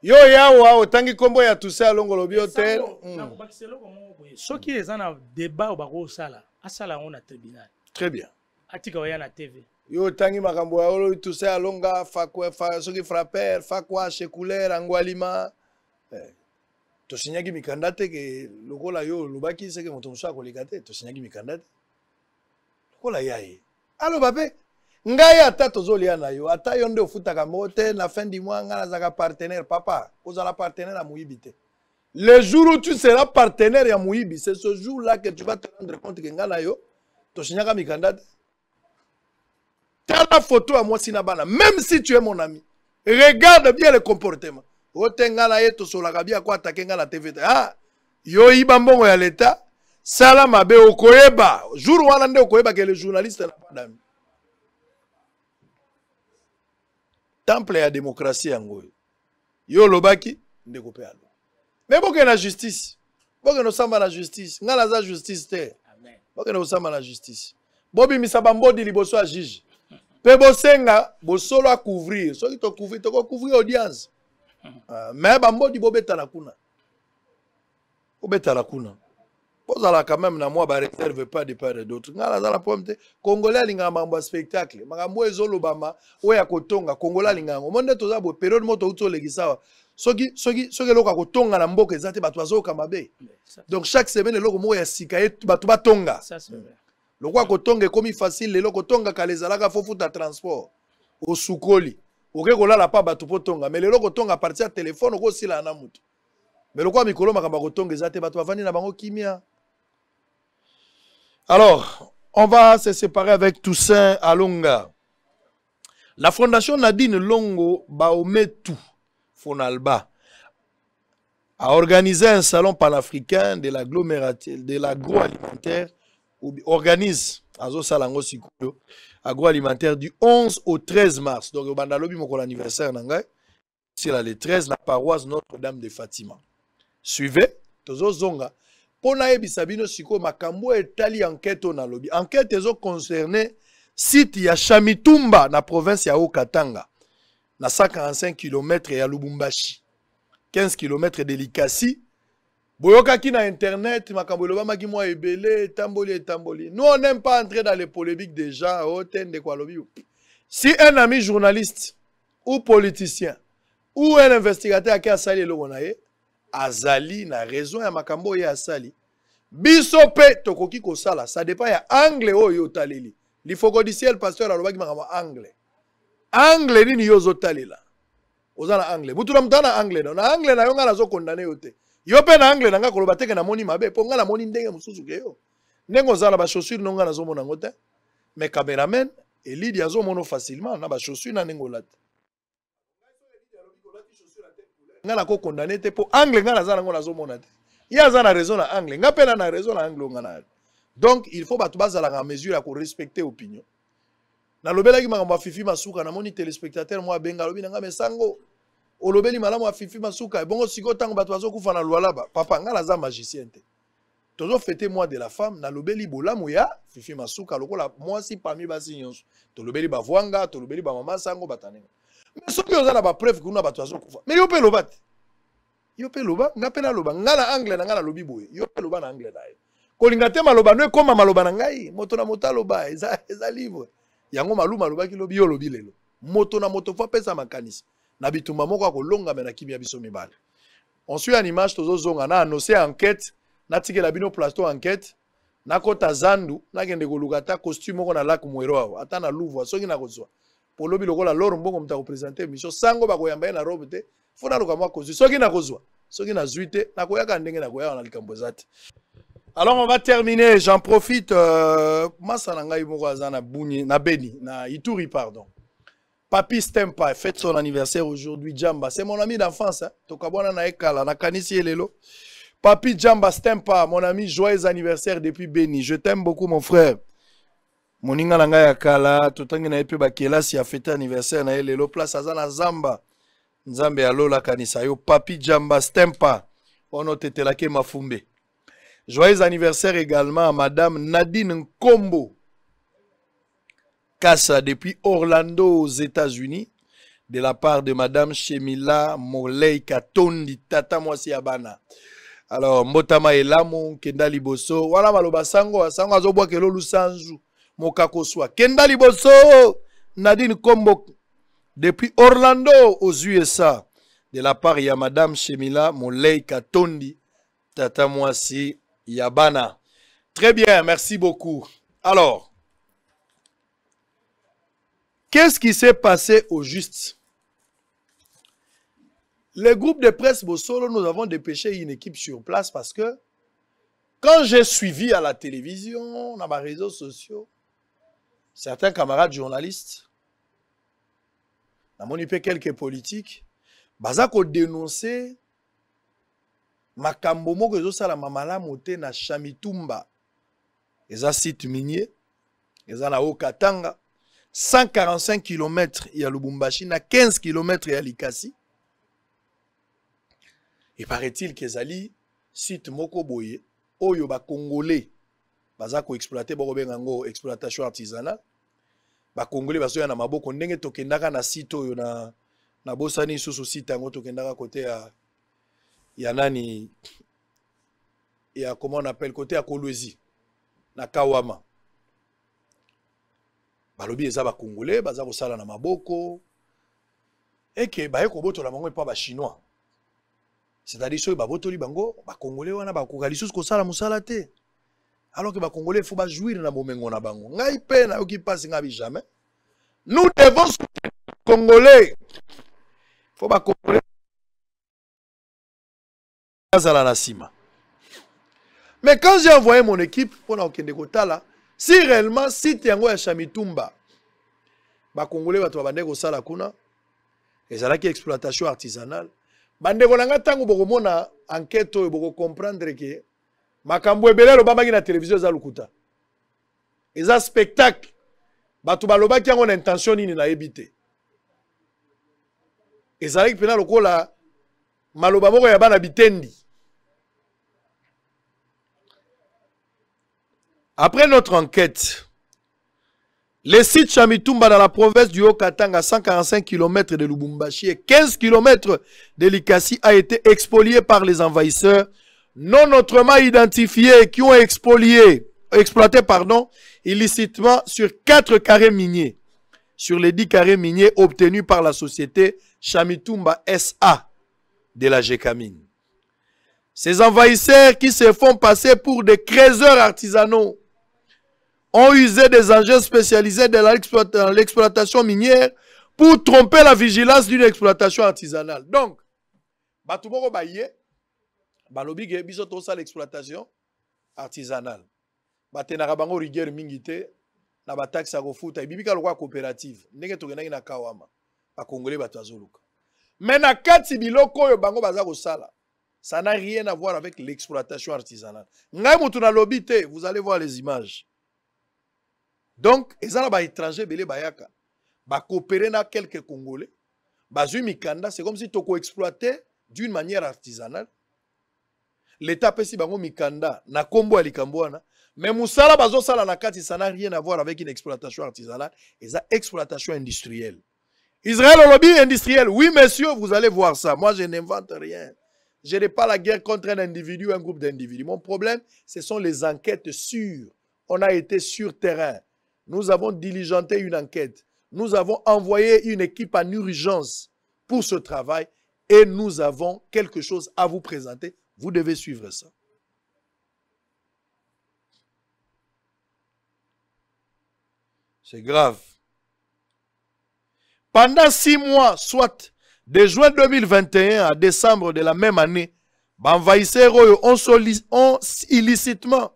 Yo yawa otangi kombo ya Toussaint Alongo lobi hotel. Ceux qui sont en débat au bako sala, asala on a tribunal. Très bien. Atika oya na TV. Yo tangi makambo ya olo Toussaint Alonga fakwa soki frapper, fakwa chekuler angwalima. To signaki mikandate ke lokola yo lobaki seke moto musa ko likate to signaki mikandate. Lokola yaye. Allo babe. Ngai ata tozolia na yo ata yo nde ofutaka mote na fin du mois ngana zaka partenaire papa ozala partenaire à Mouyibi te. Le jour où tu seras partenaire à Mouyibi, c'est ce jour-là que tu vas te rendre compte que ngana yo to signaka mikanda. T'as la photo à moi sinabana même si tu es mon ami. Regarde bien le comportement. Otengana yeto solaka bia kwa attaquer la TV. Ah yo iba mbongo ya l'état sala mabe okoyeba jour wana nde okoyeba que le journaliste n'a pas d'amis. Temple ya démocratie yango. Yo lobaki ndeko pe alo. Mais boke na justice. Boke no samba na justice. Ngala za justice te. Amen. Boke no samba na justice. Bobi misaba mbodi liboso a juge. Pe bosenga bosolo a couvrir. Soki to couvrir audience. Mais ba mbodi bobeta na kuna. Bobeta na kuna. Bozala quand même na moi ba réserve pas de part et d'autre. Ngala za la pomte Congolais linga mambo spectacle. Makambo ezolo bama oya kotonga Congolais linga ngo. Monde toza bo période moto uto legisawa. Soki loka kotonga na mboka ezate bato azoka mabe. Donc chaque semaine loko mo ya sikaye bato batonga. Ça c'est vrai. Lokwa kotonga komi facile le loko tonga kalezalaka fofuta transport. Au sukoli. Oke kolala pa bato potonga mais le loko tonga partir téléphone ko sila na mutu. Mais lokwa mikolo makamba kotonga ezate bato bavandi na bango kimia. Alors, on va se séparer avec Toussaint Alonga. La fondation Nadine Longo Baometu Fonalba a organisé un salon panafricain de l'agroalimentaire, organise agroalimentaire du 11 au 13 mars. Donc, au Bandalobi, mon anniversaire, c'est le 13, la paroisse Notre-Dame de Fatima. Suivez, Tozo Zonga. Pour naebisa bino siko makambo etali enquête na lobi. Enquête ezo concerné site ya Chamitumba na province ya Haut-Katanga. Na 145 km ya Lubumbashi. 15 km de Likasi. Boyoka ki na internet makambo loba maki moi ebele tamboli. Nous on n'aime pas entrer dans les polémiques des gens de quoi lobi. Si un ami journaliste ou politicien ou un investigateur qui a sali le gonaye azali na raison ya makambo ya asali biso pe tokoki ko sala ça dépend ya angle oyo taleli l'ifocodiciel pasteur alobaki makambo angle nini yo zotalela ozala angle mutu na mutana angle na yo ngala zo condamner yo te yo pe na angle nanga koloba teke na moni mabe po ngala moni ndenge mususu ke yo ndenge ozala ba chaussure no ngala zo mona ngote mais cameraman elidi azo mono facilement na ba chaussure na ndenge olata ngala ko condamné te po angle ngala za nango nazo mona te ya za na raison na angle ngapela na raison na angle ngana. Donc il faut batu bazala en mesure à respecter opinion na lobelaki makambo Fifi Masuka na moni téléspectateur moi benga lobi nanga mesango olobeli malamu Fifi Masuka bongo siko tango batu bazo kufa na lwalaba papa ngala za magicien te tozo fêter mois de la femme na lobeli bolamu ya Fifi Masuka lokola moi si parmi basi nyonso to lobeli bavwanga to lobeli ba mama sango batanenga. Mais ce qui est la preuve que nous avons besoin de mais yo pe lobat. Yo pe loba, nga pe na loba, nga na angle na nga na lobi boye. Yo pe loba na angle na ye. Kolinga te maloba no ekoma maloba na ngai, moto na moto loba, eza livre. Yango maluma loba ki lobi yo lobi lelo. Moto na moto fa pesa makanisi. Na bitumba moko akolonga me na kimia biso mibale. On suit une image tozo zonga na annoncé enquête, na tikela bino plateau enquête, na kota zandu, na kende kolukata costume moko na lac Mwero awa, ata na Louvre, soki na kozwa. Pour lobi lokola loro mbongo mta représenter mission sango ba koyamba na robe te fona loka mwa kozu soki na kozwa soki na zuite na koyaka ndenge na koyaka na likambo zate. Alors on va terminer, j'en profite masa na ngai moko azana buni na Beni na Ituri pardon. Papi Stempa fête son anniversaire aujourd'hui. Djamba, c'est mon ami d'enfance. Hein? Tokabwana na ekala, na kanisi elelo. Papi Djamba Stempa, mon ami, joyeux anniversaire depuis Béni. Je t'aime beaucoup, mon frère. Moninga nanga ya kala, totangi na epe bakela si a fêté anniversaire na elelo. Place azana Zamba. Nzambe alola kanisa yo. Papi Djamba Stempa. Ono tetelake mafumbe. Joyeux anniversaire également à Madame Nadine Nkombo. Kassa depuis Orlando aux États-Unis. De la part de Madame Shemila Molei Katondi Tata Mwasi Abana. Alors, Motama Elamo, Kenda Liboso. Voilà maloba sango. Sango azobwa kelo lusanzu. Mokako swa. Kenda Liboso. Nadine Nkombo. Depuis Orlando aux USA. De la part de Madame Shemila Molei Katondi Tata Mwasi Yabana. Très bien, merci beaucoup. Alors, qu'est-ce qui s'est passé au juste? Le groupe de presse Bossolo, nous avons dépêché une équipe sur place parce que quand j'ai suivi à la télévision, dans mes réseaux sociaux, certains camarades journalistes, dans mon IP quelques politiques, bazako dénoncé makambo moko ezosala mamala moté na Chamitumba. Eza site minier, eza na Okatanga, 145 km ya Lubumbashi, na 15 km ya Likasi. Et paraît-il que ezali site moko boye, oyo ba Congolais, bazako exploiter boko bengango exploitation artisanale. Ba Congolais basoya na maboko ndenge tokendaka na site oyo na bosani susu site yango tokendaka côté ya nani ya comment on appelle côté ya Kolwezi na Kawama balobi eza ba Congolais baza kosala na maboko et que ba eko boto la bango pa ba chinois, c'est-à-dire so ba botoli bango ba Congolais wana ba kokali susu kosala musala te, alors que ba Congolais faut ba jouir na bomengo na bango. Ngai pe na yoki passe ngabi jamais. Nous devons Congolais, faut ba Congolais à la cima. Mais quand j'ai envoyé mon équipe pour Okende Kotala, si réellement si Tiango ya Chamitumba, ba Congolais ba to bande ko sala kuna, ezalaki exploitation artisanale, bande ko nanga tango boko mona enquête oyo boko comprendre que makambo ebele lo bamaki na télévision za lukuta. Eza spectacle. Batu balobaki yango na intention nini na ebité. Ezalaki pena lokola maloba moko ya bana bitendi. Après notre enquête, le site Chamitumba dans la province du Haut-Katanga, à 145 km de Lubumbashi et 15 km de Likasi, a été expolié par les envahisseurs non autrement identifiés qui ont exploité illicitement sur 4 carrés miniers, sur les 10 carrés miniers obtenus par la société Chamitumba SA de la Gécamine. Ces envahisseurs qui se font passer pour des creuseurs artisanaux ont usé des engins spécialisés dans l'exploitation minière pour tromper la vigilance d'une exploitation artisanale. Donc, batumoko baye, balobi ge biso to sa l'exploitation artisanale. Batenaka bango rigueur mingite na ba taxe ko futa ibibika lokwa coopérative. Ndenge tokenaki na Kawama. Ba Congolais batazoluka. Mais na kati biloko oyo bango baza ko sala, ça n'a rien à voir avec l'exploitation artisanale. Ngai mutu na lobi te, vous allez voir les images. Donc, ezala ba étranger belé bayaka. Ba coopérer na quelques Congolais. Ba zui mikanda, c'est comme si toko exploiter d'une manière artisanale. L'État pesi bango mikanda na kombo ya likambwana. Mais musala bazo sala na kati, ça n'a rien à voir avec une exploitation artisanale. Eza exploitation industrielle. Israël au lobby industriel. Oui, messieurs, vous allez voir ça. Moi, je n'invente rien. Je n'ai pas la guerre contre un individu ou un groupe d'individus. Mon problème, ce sont les enquêtes sûres. On a été sur terrain. Nous avons diligenté une enquête. Nous avons envoyé une équipe en urgence pour ce travail et nous avons quelque chose à vous présenter. Vous devez suivre ça. C'est grave. Pendant 6 mois, soit de juin 2021 à décembre de la même année, envahisseurs ont illicitement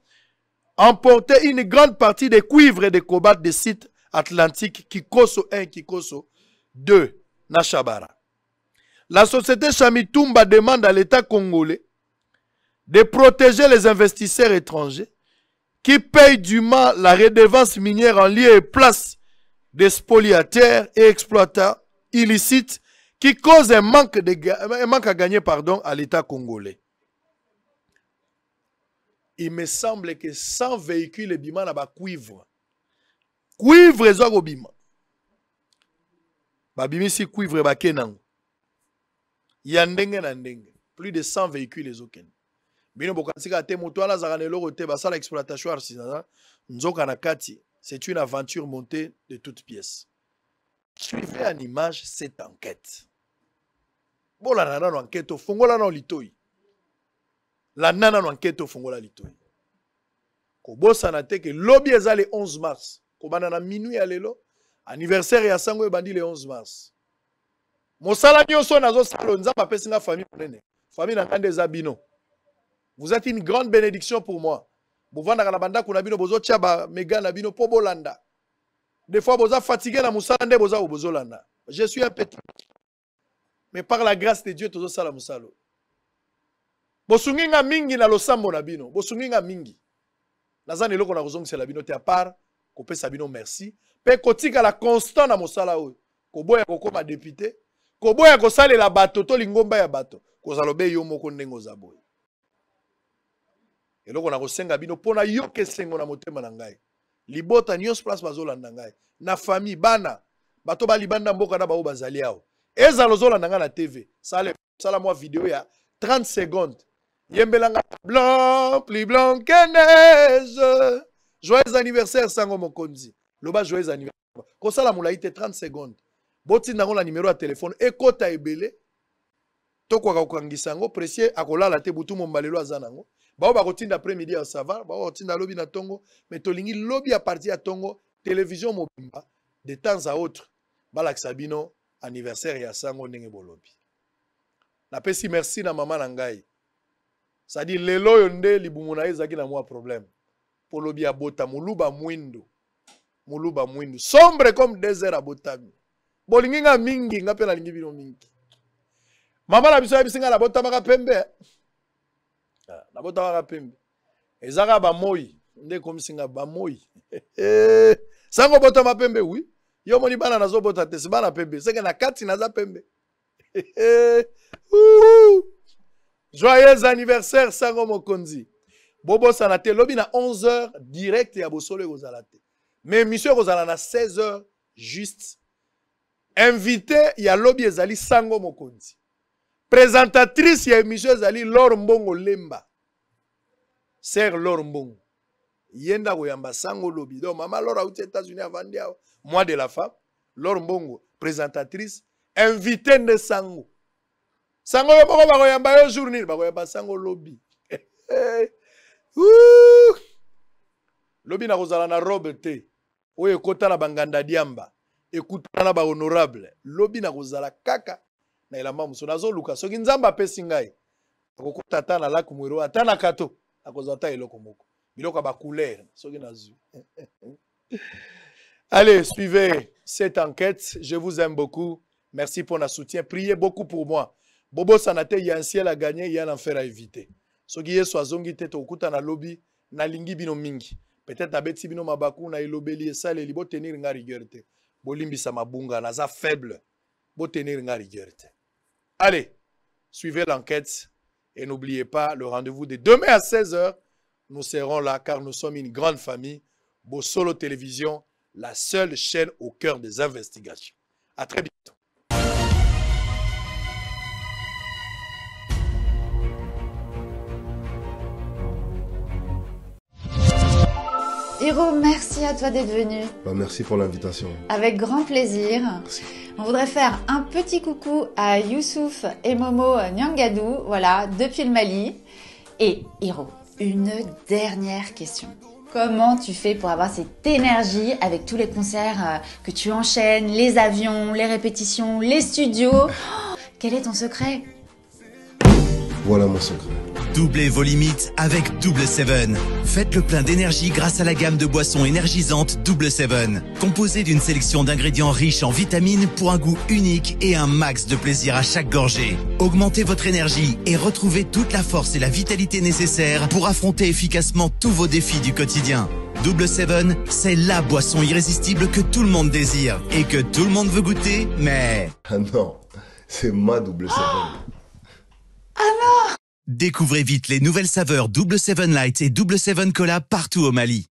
emporté une grande partie des cuivres et des cobalt des sites atlantiques Kikoso 1 et Kikoso 2. Nachabara. La société Chamitumba demande à l'État congolais de protéger les investisseurs étrangers qui payent dûment la redevance minière en lieu et place des spoliataires et exploitants illicites qui causent un manque à gagner à l'État congolais. Il me semble que 100 véhicules bima na ba cuivre. Cuivre ezo bima. Ba bimisi cuivre ba kenango. Ya ndenge na ndenge. Plus de 100 véhicules ezoken. Bino bokatika te moto ala zaranelo rote ba sala exploitation artisanale nzoka na kati. C'est une aventure montée de toutes pièces. Suivez en image cette enquête. Bon la nana no enquête au fongola no litoi. La nana no enquête au fongola litoi. Ko bosa na te que lobby eza le 11 mars. Ko banana minuit alelo anniversaire ya sango e bandi le 11 mars. Mosala nyonso nazo salo nzamba pesinga famille monene. Famille na ngande za bino. Vous êtes une grande bénédiction pour moi. Bovanda kana banda kuna bino bozo tia ba mega na bino po bolanda. Des fois boza fatigué na musala nde boza bozolanda. Je suis un petit. Mais par la grâce de Dieu tozo sala musalo. Bosunginga mingi na losambo na bino. Bosunginga mingi. Nazana eloko na kozongisela bino te à part ko pesa bino merci. Pe kotika la constant na musala oyo. Ko boya kokoma député. Ko boya ko salela bato to lingomba ya bato. Ko zalobe yo moko ndengo za boy. Eloko na kosenga bino pona yo kesengo na motema na ngai. Libota nyos place bazolanda ngai. Na famille bana bato ba libanda mboka na ba bazali awo. Eza lozolanda ngai na TV. Sala moi vidéo ya 30 secondes. Yembelanga blanc, plus blanc que neige. Joyeux anniversaire sango mokonzi. Loba joyeux anniversaire. Ko sala mulaite 30 secondes. Boti nango na numéro ya téléphone ekota ebele. Toko ka kokangisa ngo précieux akolala te butu mombalelo azanango. Bao bakotinda après-midi à savoir, bao bakotinda lobby na tongo, mais tolingi lobby à partir à tongo, télévision mobimba, de temps à autre, balak sabino, anniversaire ya sango ndenge bolobi. Na pesi merci na maman nangai. Ça dit lelo yonde libumuna ezaki na moi problème. Pour lobby à bota muluba mwindo. Muluba mwindo, sombre comme désert à botami. Bolingi nga mingi nga pena lingi bino mingi. Maman la biso ya bisinga la bota maka pembe. Na bota maka pembe. Ezaka ba moi, nde komisinga ba moi. Sango bota ma pembe oui. Yo moni bana nazo bota te si bana pembe. Seke na kati naza pembe. Joyeux anniversaire sango mokonzi. Bobo sanate lobi na 11h direct ya bosolo kozalate. Mais monsieur kozala na 16h juste. Invité ya lobi ezali sango mokonzi. Présentatrice ya émission ezali Laure Mbongo Lemba. Sœur Laure Mbongo. Yenda koyamba sango lobi. Donc maman Laure aux États-Unis avant dia mois de la femme. Laure Mbongo présentatrice invité de sango. Sango yo bako bakoyamba yo journée bakoyamba sango lobi. Lobi na kozala na robe te. Oye kota na banganda diamba. Écoutana na ba honorable. Lobi na kozala kaka. Na elamba muso nazo luka soki nzamba pesi ngai akokota ata na lac mwero ata na kato akozata eloko moko biloko ba couleur soki nazu. Allez, suivez cette enquête, je vous aime beaucoup, merci pour notre soutien, priez beaucoup pour moi. Bobo sanate il y a un ciel à gagner, il y a un enfer à éviter. Soki yeso azongi te tokuta na lobby na lingi bino mingi peut-être na beti bino mabaku na elobeli esale libo tenir nga rigueur te bolimbisa mabunga naza faible bo tenir nga rigueur te. Allez, suivez l'enquête et n'oubliez pas le rendez-vous de demain à 16h. Nous serons là car nous sommes une grande famille. Bosolo Télévision, la seule chaîne au cœur des investigations. À très bientôt. Hiro, merci à toi d'être venu. Merci pour l'invitation. Avec grand plaisir. Merci. On voudrait faire un petit coucou à Youssouf et Momo Nyangadou, voilà, depuis le Mali. Et Hiro, une dernière question. Comment tu fais pour avoir cette énergie avec tous les concerts que tu enchaînes, les avions, les répétitions, les studios? Quel est ton secret? Voilà mon secret. Doublez vos limites avec Double 7. Faites le plein d'énergie grâce à la gamme de boissons énergisantes Double 7. Composée d'une sélection d'ingrédients riches en vitamines pour un goût unique et un max de plaisir à chaque gorgée. Augmentez votre énergie et retrouvez toute la force et la vitalité nécessaires pour affronter efficacement tous vos défis du quotidien. Double 7, c'est la boisson irrésistible que tout le monde désire et que tout le monde veut goûter, mais... Ah non, c'est ma Double 7. Découvrez vite les nouvelles saveurs Double 7 Light et Double 7 Cola partout au Mali.